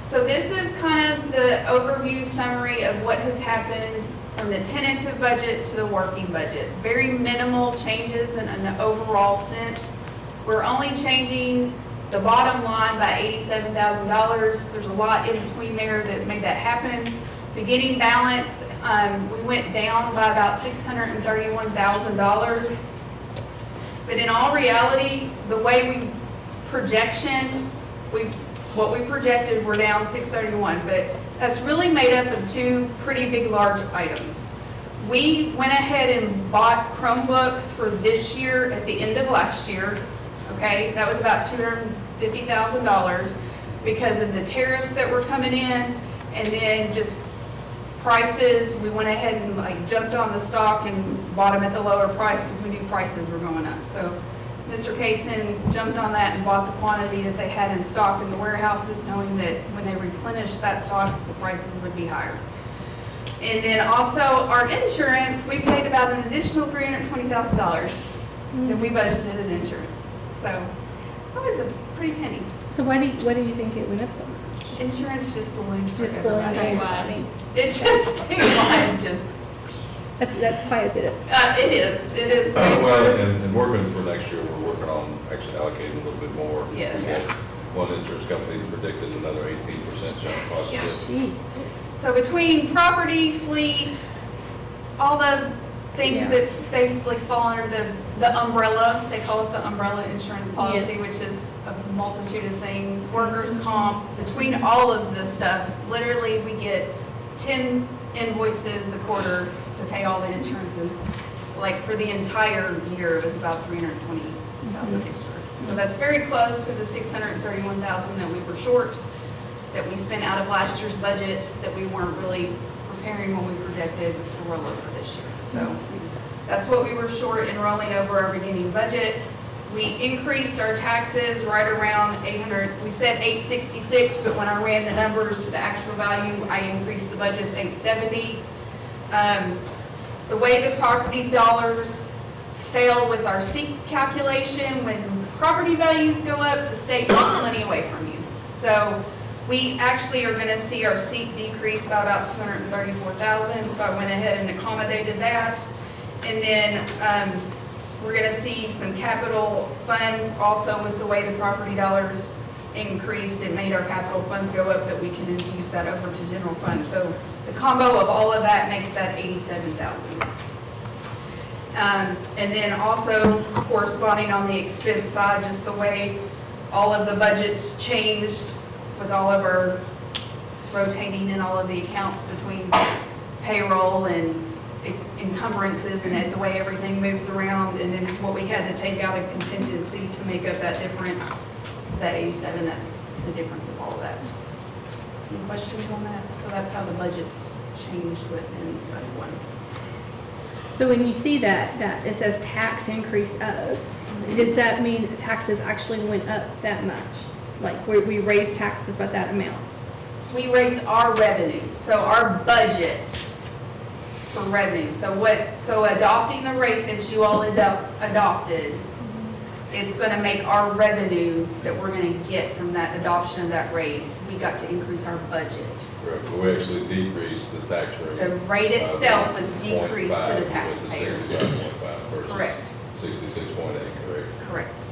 So this is kind of the overview summary of what has happened from the tentative budget to the working budget. Very minimal changes in an overall sense. We're only changing the bottom line by $87,000. There's a lot in between there that made that happen. Beginning balance, we went down by about $631,000. But in all reality, the way what we projected, we're down $631,000, but that's really made up of two pretty big, large items. We went ahead and bought Chromebooks for this year at the end of last year. Okay, that was about $250,000 because of the tariffs that were coming in, and then just prices. We went ahead and like jumped on the stock and bought them at the lower price because we knew prices were going up. So Mr. Kaysen jumped on that and bought the quantity that they had in stock in the warehouses, knowing that when they replenished that stock, the prices would be higher. And then also our insurance, we paid about an additional $320,000 that we budgeted in insurance. So that was a pretty penny. So what do you think it went up so much? Insurance just ballooned for Just everybody. ballooned. It just statewide just. That's quite a bit. It is. Well, and working for next year, we're working on actually allocating a little bit more. Yes. One insurance company predicted another 18% jump cost. Yes. So between property, fleet, all the things that basically fall under the umbrella, they call it the umbrella insurance policy, which is a multitude of things, workers' comp, between all of this stuff, literally we get 10 invoices a quarter to pay all the insurances. Like for the entire year, it was about $320,000 extra. So that's very close to the $631,000 that we were short, that we spent out of last year's budget, that we weren't really preparing when we projected to roll over this year. So that's what we were short in rolling over our beginning budget. We increased our taxes right around 800. We said 866, but when I ran the numbers to the actual value, I increased the budget to 870. The way the property dollars fail with our SEEK calculation, when property values go up, the state takes money away from you. So we actually are going to see our SEEK decrease by about $234,000. So I went ahead and accommodated that. And then we're going to see some capital funds also with the way the property dollars increased. It made our capital funds go up, that we can infuse that over to general fund. So the combo of all of that makes that $87,000. And then also corresponding on the expense side, just the way all of the budgets changed with all of our rotating in all of the accounts between payroll and encumbrances and the way everything moves around, and then what we had to take out of contingency to make up that difference, that 87, that's the difference of all of that. Any questions on that? So that's how the budget's changed within Fund 1. So when you see that it says tax increase of, Does that mean taxes actually went up that much? Like, we raised taxes by that amount? We raised our revenue, so our budget for revenue. So adopting the rate that you all adopted, it's gonna make our revenue that we're gonna get from that adoption of that rate, we got to increase our budget. Correct, but we actually decreased the tax rate. The rate itself was decreased to the 0.5 taxpayers. with the 65.5 versus Correct. 66.8, correct? Correct.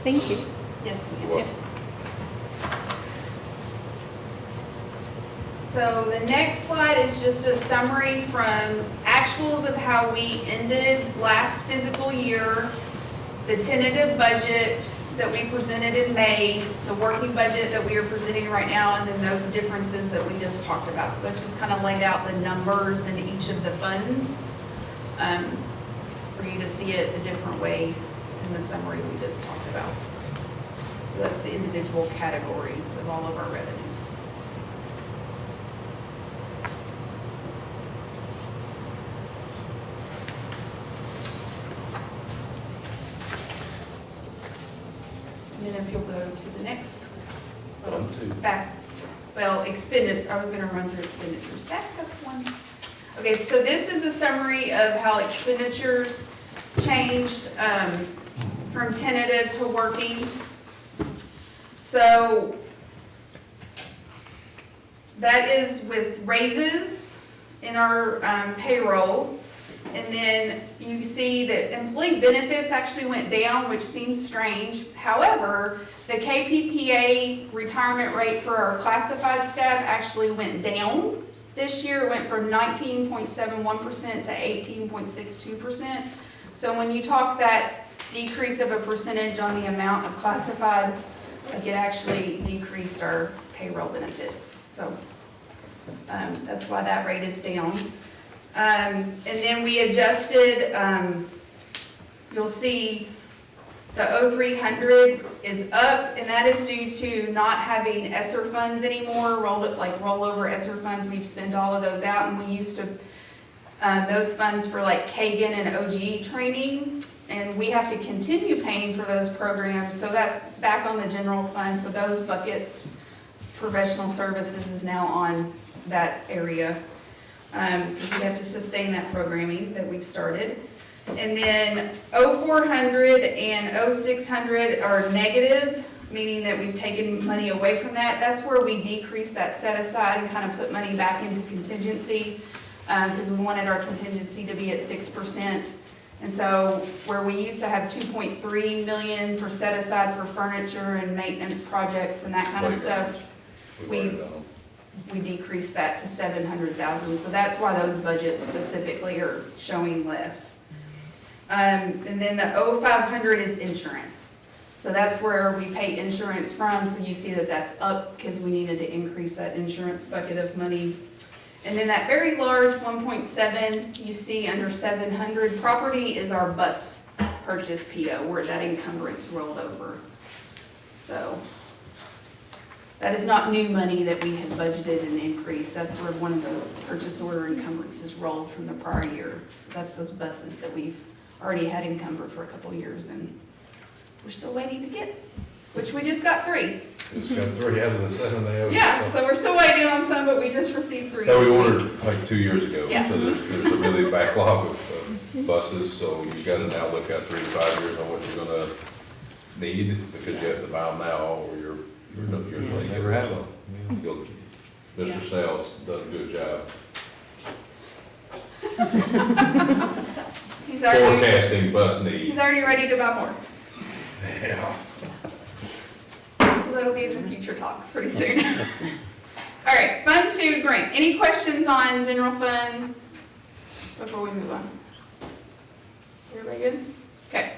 Thank you. Yes, ma'am. You're welcome. So the next slide is just a summary from actuals of how we ended last fiscal year, the tentative budget that we presented in May, the working budget that we are presenting right now, and then those differences that we just talked about. So that's just kind of laid out the numbers in each of the funds for you to see it a different way in the summary we just talked about. So that's the individual categories of all of our revenues. And then if you'll go to the next expenditures, I was gonna run through expenditures. Back up one. Okay, so this is a summary of how expenditures changed from tentative to working. So that is with raises in our payroll. And then you see that employee benefits actually went down, which seems strange. However, the KPPA retirement rate for our classified staff actually went down this year. It went from 19.71% to 18.62%. So when you talk that decrease of a percentage on the amount of classified, like it actually decreased our payroll benefits. So that's why that rate is down. And then we adjusted, you'll see the 0300 is up, and that is due to not having ESSER funds anymore, rollover ESSER funds. We've spent all of those out, and we used to, those funds for like Kagan and OGE training, and we have to continue paying for those programs, so that's back on the general fund. So those buckets, professional services is now on that area. We have to sustain that programming that we've started. And then 0400 and 0600 are negative, meaning that we've taken money away from that. That's where we decreased that set aside and kind of put money back into contingency because we wanted our contingency to be at 6%. And so where we used to have 2.3 million for set aside for furniture and maintenance projects and that kind of stuff, we decreased that to 700,000. So that's why those budgets specifically are showing less. And then the 0500 is insurance. So that's where we pay insurance from. So you see that that's up because we needed to increase that insurance bucket of money. And then that very large 1.7 you see under 700, property is our bus purchase PO where that encumbrance rolled over. So that is not new money that we had budgeted and increased. That's where one of those purchase order encumbrances rolled from the prior year. So that's those buses that we've already had encumbered for a couple of years and we're still waiting to get, which we just got 3. Just got 3 out of the 7 they owed. Yeah, so we're still waiting on some, but we just received 3. No, we ordered like 2 years ago. Yeah. So there's a really backlog of buses, so you've got to now look at 3 to 5 years on what you're gonna need because you have to buy them now or you're late. Never have them. Mr. Snell's done a good job He's already, forecasting bus needs. he's already ready to buy more. Yeah. So that'll be in the future talks pretty soon. All right, Fund 2 grant. Any questions on general fund before we move on? Everybody good? Okay.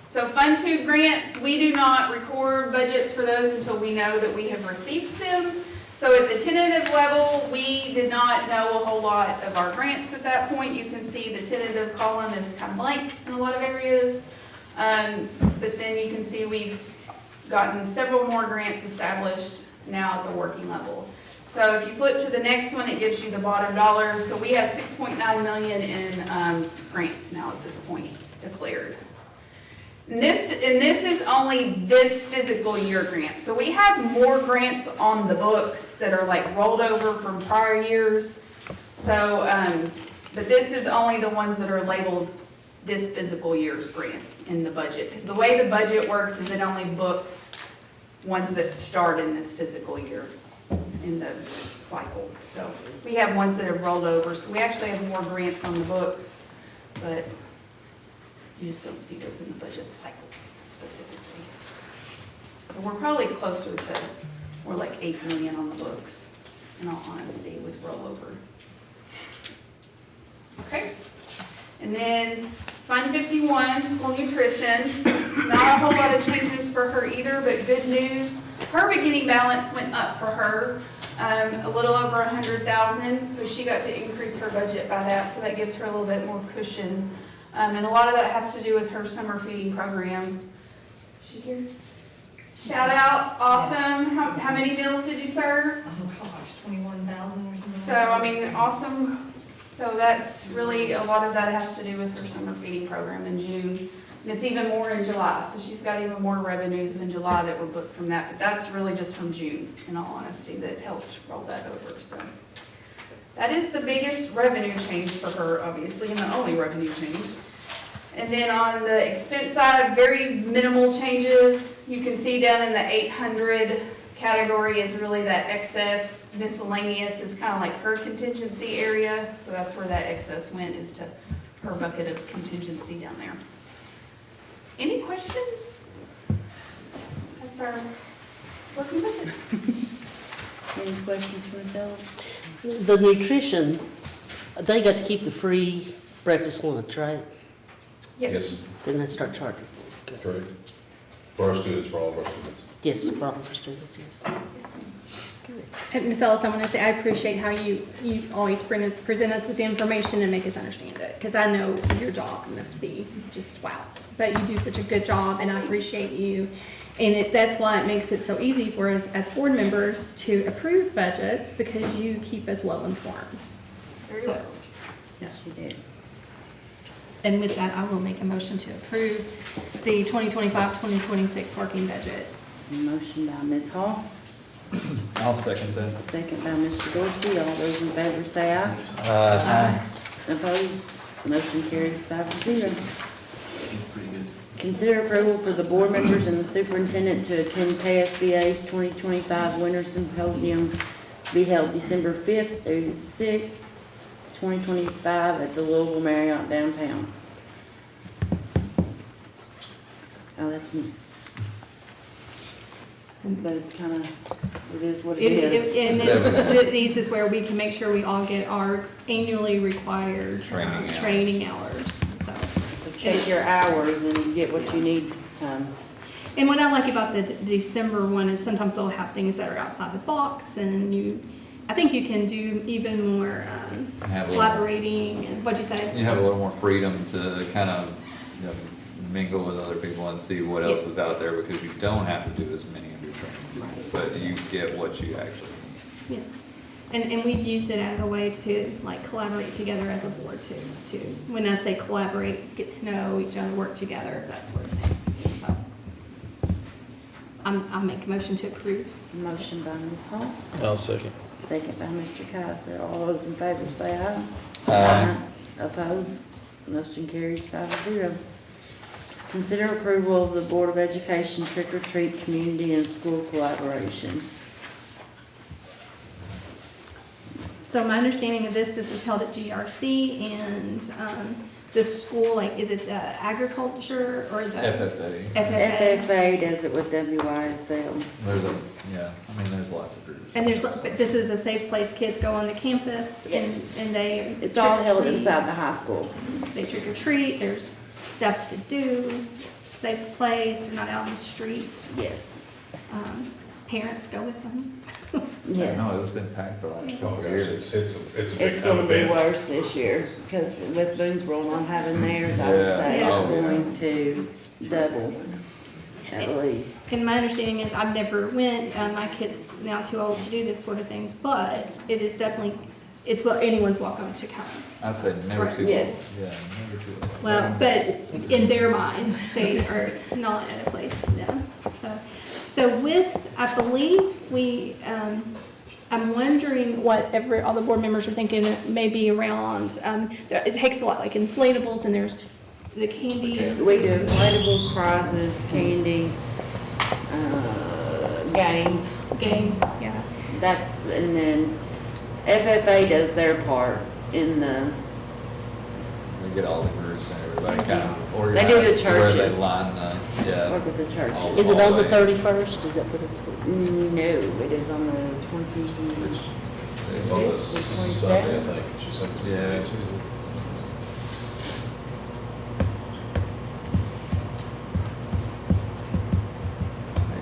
So Fund 2 grants, we do not record budgets for those until we know that we have received them. So at the tentative level, we did not know a whole lot of our grants at that point. You can see the tentative column is kind of blank in a lot of areas. But then you can see we've gotten several more grants established now at the working level. So if you flip to the next one, it gives you the bottom dollar. So we have 6.9 million in grants now at this point declared. And this is only this fiscal year grant. So we have more grants on the books that are like rolled over from prior years. So, but this is only the ones that are labeled this fiscal year's grants in the budget. Because the way the budget works is it only books ones that start in this fiscal year in the cycle. So we have ones that have rolled over. So we actually have more grants on the books, but you just don't see those in the budget cycle specifically. So we're probably closer to more like 8 million on the books, in all honesty, with rollover. Okay. And then Fund 51, school nutrition. Not a whole lot of changes for her either, but good news. Her beginning balance went up for her, a little over 100,000. So she got to increase her budget by that. So that gives her a little bit more cushion. And a lot of that has to do with her summer feeding program. Is she here? Shout out, awesome. How many meals did you serve? Oh gosh, 21,000 or something. So, I mean, awesome. So that's really, a lot of that has to do with her summer feeding program in June. And it's even more in July. So she's got even more revenues in July that were booked from that. But that's really just from June, in all honesty, that helped roll that over. So that is the biggest revenue change for her, obviously, and the only revenue change. And then on the expense side, very minimal changes. You can see down in the 800 category is really that excess. Miscellaneous is kind of like her contingency area. So that's where that excess went, is to her bucket of contingency down there. Any questions? That's our working budget. Any questions for Ms. Ellis? The nutrition, they got to keep the free breakfast lunch, right? Yes. Then they start charging. That's right. For our students, for all of our students. Yes, problem for students, yes. And Ms. Ellis, I want to say, I appreciate how you always present us with the information and make us understand it. Because I know your job must be just wow. But you do such a good job, and I appreciate you. And that's why it makes it so easy for us as board members to approve budgets, because you keep us well informed. So, Yes, you did. and with that, I will make a motion to approve the 2025-2026 working budget. Motion by Ms. Hall, I'll second that. second by Mr. Dorsey. All those in favor say aye. Aye. Opposed? Motion carries 5-0. Pretty good. Consider approval for the board members and the superintendent to attend KSBA's 2025 Winter Symposium to be held December 5th through 6th, 2025 at the Louisville Marriott downtown. Oh, that's me. But it's kind of, it is what it is. And this is where we can make sure we all get our annually required training hours, so. So check your hours and get what you need this time. And what I like about the December one is sometimes they'll have things that are outside the box, and I think you can do even more collaborating, and what'd you say? You have a little more freedom to kind of, you know, mingle with other people and see what else is out there, because you don't have to do as many of your training, but you get what you actually need. Yes, and we've used it as a way to like collaborate together as a board too. When I say collaborate, get to know each other, work together, that sort of thing. So I'll make a motion to approve. Motion by Ms. Hall, I'll second. second by Mr. Kaiser. All those in favor say aye. Aye. Opposed? Motion carries 5-0. Consider approval of the Board of Education trick or treat community and school collaboration. So my understanding of this is held at GRC, and the school, like, is it the agriculture or the? FFA. FFA. FFA does it with WYSL. There's there's lots of groups. And but this is a safe place, kids go on the campus, Yes. and they. It's all held trick or treat. inside the high school. They trick or treat, there's stuff to do, safe place, they're not out on the streets. Yes. Parents go with them. Yes. No, it's been packed the last couple of years. It's a big It's time gonna be event. worse this year, because with Boonesboro not having theirs, I would Yeah. say Yeah. it's going to double at least. And my understanding is, I've never went, my kid's now too old to do this sort of thing, but it is definitely it's what anyone's welcome to come. I said never Right. too. Yes. Yeah, never too. Well, but in their minds, they are not at a place, yeah. So with, I believe I'm wondering what all the board members are thinking, maybe around, it takes a lot, like inflatables, and there's the candy. We do inflatables, prizes, candy, games. Games, yeah. And then FFA does their part in the, We get all the groups and everybody kind of They do the organized to where they churches. line yeah. work with the churches. All- Is it on the way. 31st? Is that what it's going to be? No, it is on the It's on the 26th, Sunday, I 27th. think. She sent it to me. Yeah.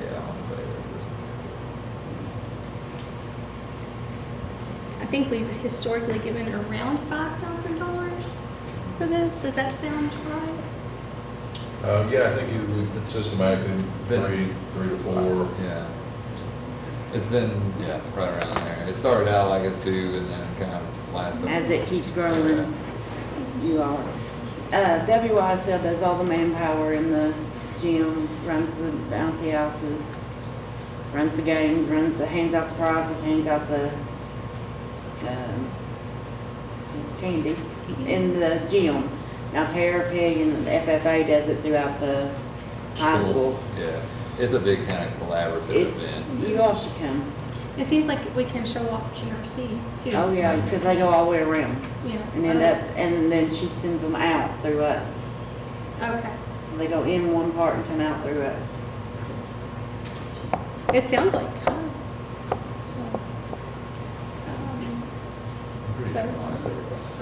Yeah, I want to say that's the 26th. I think we've historically given around $5,000 for this. Does that sound right? Yeah, I think we've systematically three to four. Yeah. It's been, yeah, right around there. It started out like as 2 and then kind of lasted. As it keeps growing, you are. WYSL does all the manpower in the gym, runs the bouncy houses, runs the games, hands out the prizes, hands out the candy in the gym. Now Tara Pig and the FFA does it throughout the high school. Yeah, it's a big kind of collaborative event. You all should come. It seems like we can show off GRC too. Oh yeah, because they go all the way around. Yeah. And then she sends them out through us. Okay. So they go in one part and come out through us. It sounds like fun. So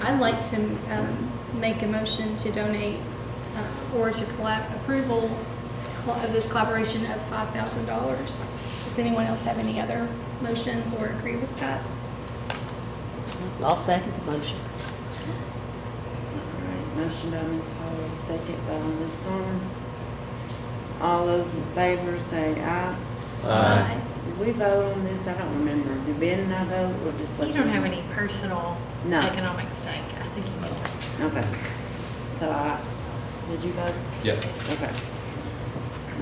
I'd like to make a motion to donate or to approval of this collaboration of $5,000. Does anyone else have any other motions or agree with that? I'll second the motion. All right, motion by Ms. Hall, second by Ms. Thomas. All those in favor say aye. Aye. Did we vote on this? I don't remember. Did Ben and I vote or just let You don't Ben? have any personal No. economic stake. I think you do. Okay. So did you vote? Yeah. Okay.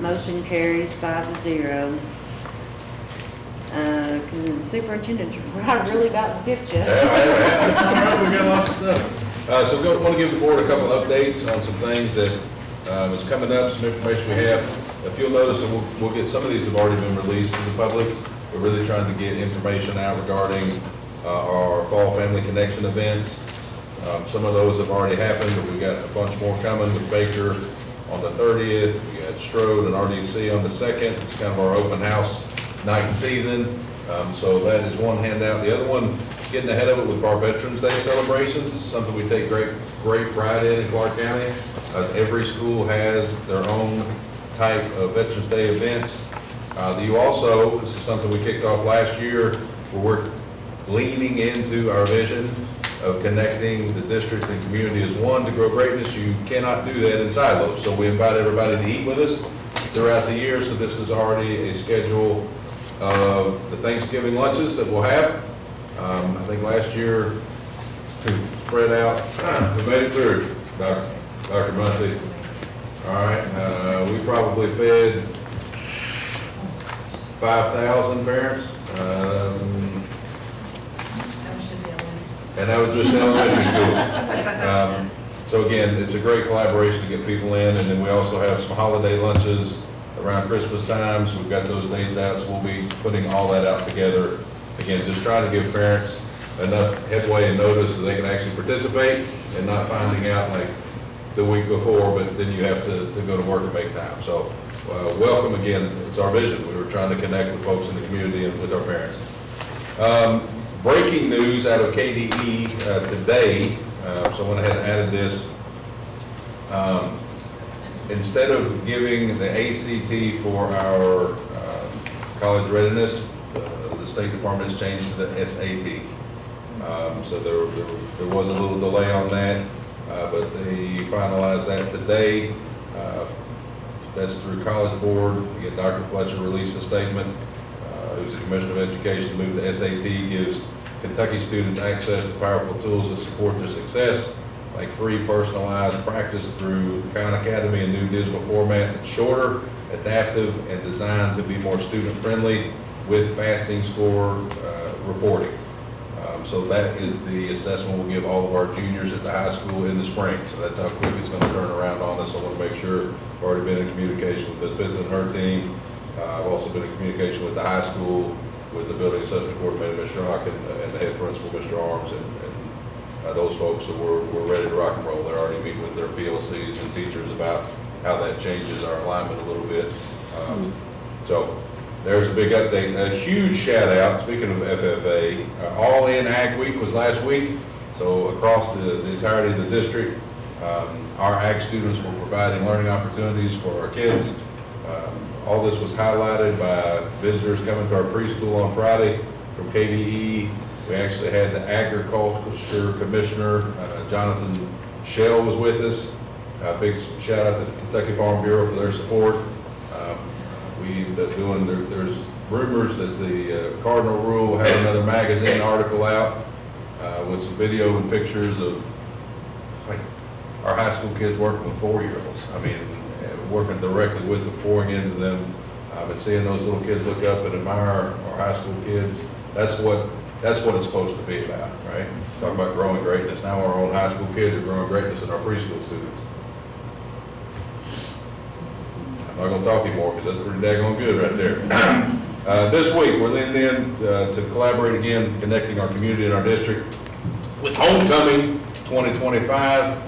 Motion carries 5-0. Superintendent's report, I really about skipped you. Yeah, we got lots of stuff. So we want to give the board a couple updates on some things that is coming up, some information we have. If you'll notice, that we'll get, some of these have already been released to the public. We're really trying to get information out regarding our Fall Family Connection events. Some of those have already happened, but we've got a bunch more coming with Baker on the 30th. We got Strode and RDC on the 2nd. It's kind of our open house night and season. So that is one handout. The other one, getting ahead of it with our Veterans Day celebrations. This is something we take great pride in Clark County. Every school has their own type of Veterans Day events. You also, this is something we kicked off last year, where we're leaning into our vision of connecting the district and community as one to grow greatness. You cannot do that in silos. So we invite everybody to eat with us throughout the year. So this is already a schedule of the Thanksgiving lunches that we'll have. I think last year we spread out, we made it through, Dr. Muncie. All right, we probably fed 5,000 parents. And that was just the elementary schools. So again, it's a great collaboration to get people in, and then we also have some holiday lunches around Christmas times. We've got those dates out, so we'll be putting all that out together. Again, just trying to give parents enough headway and notice so they can actually participate and not finding out like the week before, but then you have to go to work and make time. So welcome again. It's our vision. We were trying to connect with folks in the community and with our parents. Breaking news out of KDE today, so I went ahead and added this. Instead of giving the ACT for our college readiness, the State Department has changed to the SAT. So there was a little delay on that, but they finalized that today. That's through College Board. Again, Dr. Fletcher released a statement. Who's the Commissioner of Education, moved the SAT, gives Kentucky students access to powerful tools that support their success, like free personalized practice through Khan Academy, a new digital format that's shorter, adaptive, and designed to be more student-friendly with fasting score reporting. So that is the assessment we'll give all of our juniors at the high school in the spring. So that's how quick it's going to turn around on us. I want to make sure I've already been in communication with Ms. Fitton and her team. I've also been in communication with the high school, with the building assessment coordinator, Mr. Hawk, and the head principal, Mr. Arms, and those folks. So we're ready to rock and roll. They're already meeting with their PLCs and teachers about how that changes our alignment a little bit. So there's a big update. A huge shout out, speaking of FFA, All In Ag Week was last week. So across the entirety of the district, our ag students were providing learning opportunities for our kids. All this was highlighted by visitors coming to our preschool on Friday from KDE. We actually had the Agriculture Commissioner, Jonathan Shell, was with us. A big shout out to the Kentucky Farm Bureau for their support. There's rumors that the Cardinal Rule will have another magazine article out with some video and pictures of like our high school kids working with 4-year-olds. I mean, working directly with them, pouring into them, and seeing those little kids look up and admire our high school kids. That's what it's supposed to be about, right? Talk about growing greatness. Now our own high school kids are growing greatness in our preschool students. I'm not going to talk anymore because that's pretty daggone good right there. This week, we're leaning in to collaborate again, connecting our community and our district with Homecoming 2025.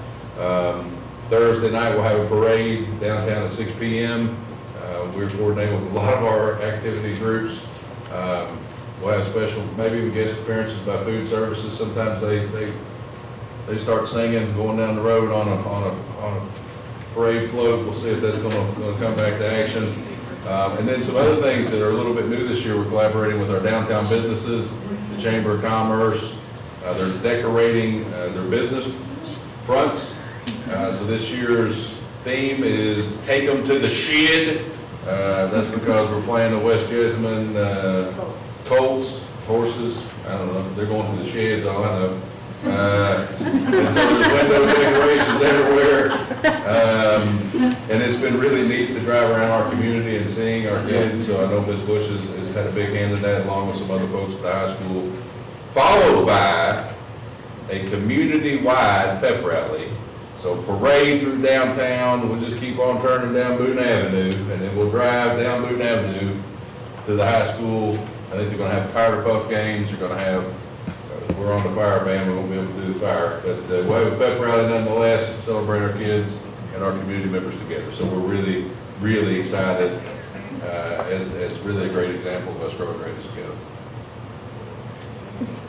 Thursday night, we'll have a parade downtown at 6 p.m. We're coordinating with a lot of our activity groups. We'll have special, maybe even guest appearances by food services. Sometimes they start singing, going down the road on a parade float. We'll see if that's going to come back to action. And then some other things that are a little bit new this year. We're collaborating with our downtown businesses, the Chamber of Commerce. They're decorating their business fronts. So this year's theme is "Take 'em to the Shed." That's because we're playing the West Jessamine colts, horses. I don't know. They're going to the sheds, all I know. And so there's window decorations everywhere. And it's been really neat to drive around our community and seeing our kids. So I know Ms. Bush has had a big hand in that, along with some other folks at the high school. Followed by a community-wide pep rally. So parade through downtown. We'll just keep on turning down Boone Avenue, and then we'll drive down Boone Avenue to the high school. I think they're going to have powder puff games. They're going to have, we're on the fire band, we won't be able to do the fire. But we'll have a pep rally nonetheless to celebrate our kids and our community members together. So we're really, really excited as really a great example of us growing greatness together.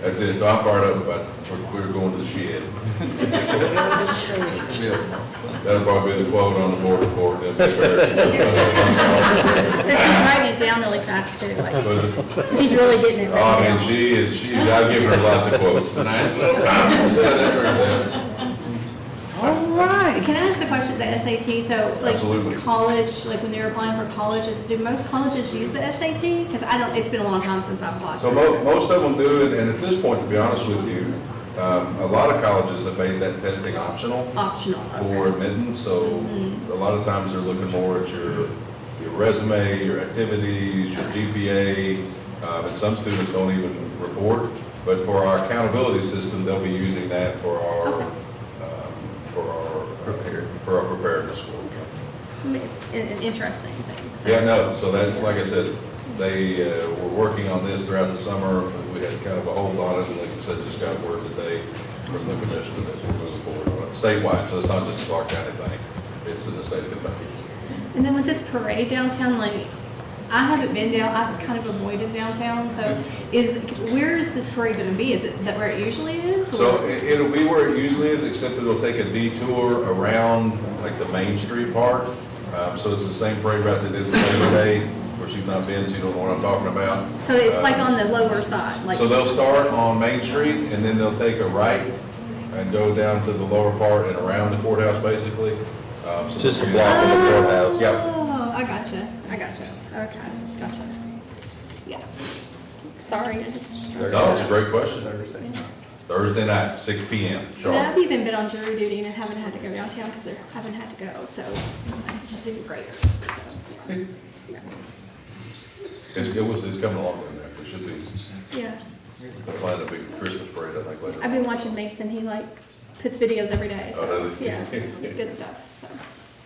That's it. So I'm fired up about we're going to the shed. That'll probably be the quote on the board report. She's writing it down really fast too. Like, she's really getting it Oh, right I down. mean, she's, I've given her lots of quotes tonight, so I'm saying that right there. All right. Can I ask a question, the SAT? So like Absolutely. college, like when they're applying for colleges, do most colleges use the SAT? Because I don't, it's been a long time since I've applied. So most of them do it, and at this point, to be honest with you, a lot of colleges have made that testing optional. Optional, For admittance, so a lot of times they're looking more at your resume, your activities, your GPA, and some students don't even report. But for our accountability system, they'll be using that for our preparedness score. It's an interesting thing. So. Yeah, no, so that's, like I said, they were working on this throughout the summer. We had kind of a hold on it, and like I said, just got word today from the commission that we're moving forward on it. Statewide, so it's not just a Clark County thing, it's in the state of Kentucky. And then with this parade downtown, like, I haven't been down, I've kind of avoided downtown, so where is this parade gonna be? Is it that where it usually is? So it'll be where it usually is, except it'll take a detour around like the Main Street part. So it's the same parade route they did for Labor Day. Of course, you've not been, so you don't know what I'm talking about. So it's like on the lower side, like. So they'll start on Main Street and then they'll take a right and go down to the lower part and around the courthouse, basically. So Just a block of the courthouse. Yep. Oh, I gotcha. Okay, gotcha. Yeah. Sorry, I just. No, it's a great question. Thursday night, 6 PM, Yeah, sharp. I've even been on jury duty and I haven't had to go downtown because I haven't had to go, so it's just even greater. So, yeah. It's coming along in there. It should be. Yeah. They're planning a big Christmas parade, I think, later. I've been watching Mason. He like puts videos every day, so Oh, does he? yeah, it's good stuff. So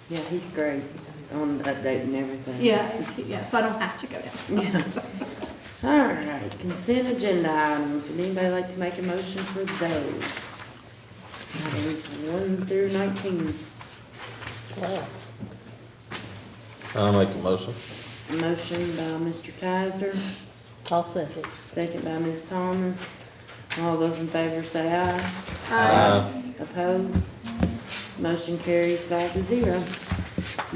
Yeah, he's great on updating everything. yeah, so I don't have to go down. Yeah. All right, consent agenda items. Would anybody like to make a motion for those? Items 1 through 19. I'll make a motion. Motion by Mr. Kaiser, I'll second. second by Ms. Thomas. All those in favor say aye. Opposed? Motion carries 5-0.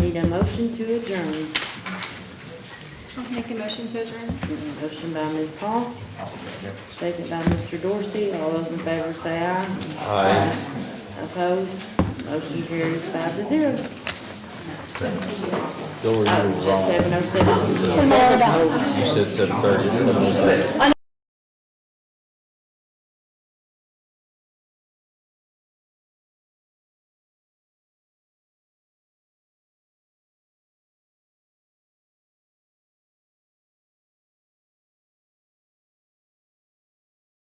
Need a motion to adjourn. I'll make a motion to adjourn. Motion by Ms. Hall, second by Mr. Dorsey. All those in favor say aye. Aye. Opposed? Motion carries 5-0. Don't remember Oh, wrong. 7:07. You said 7:30.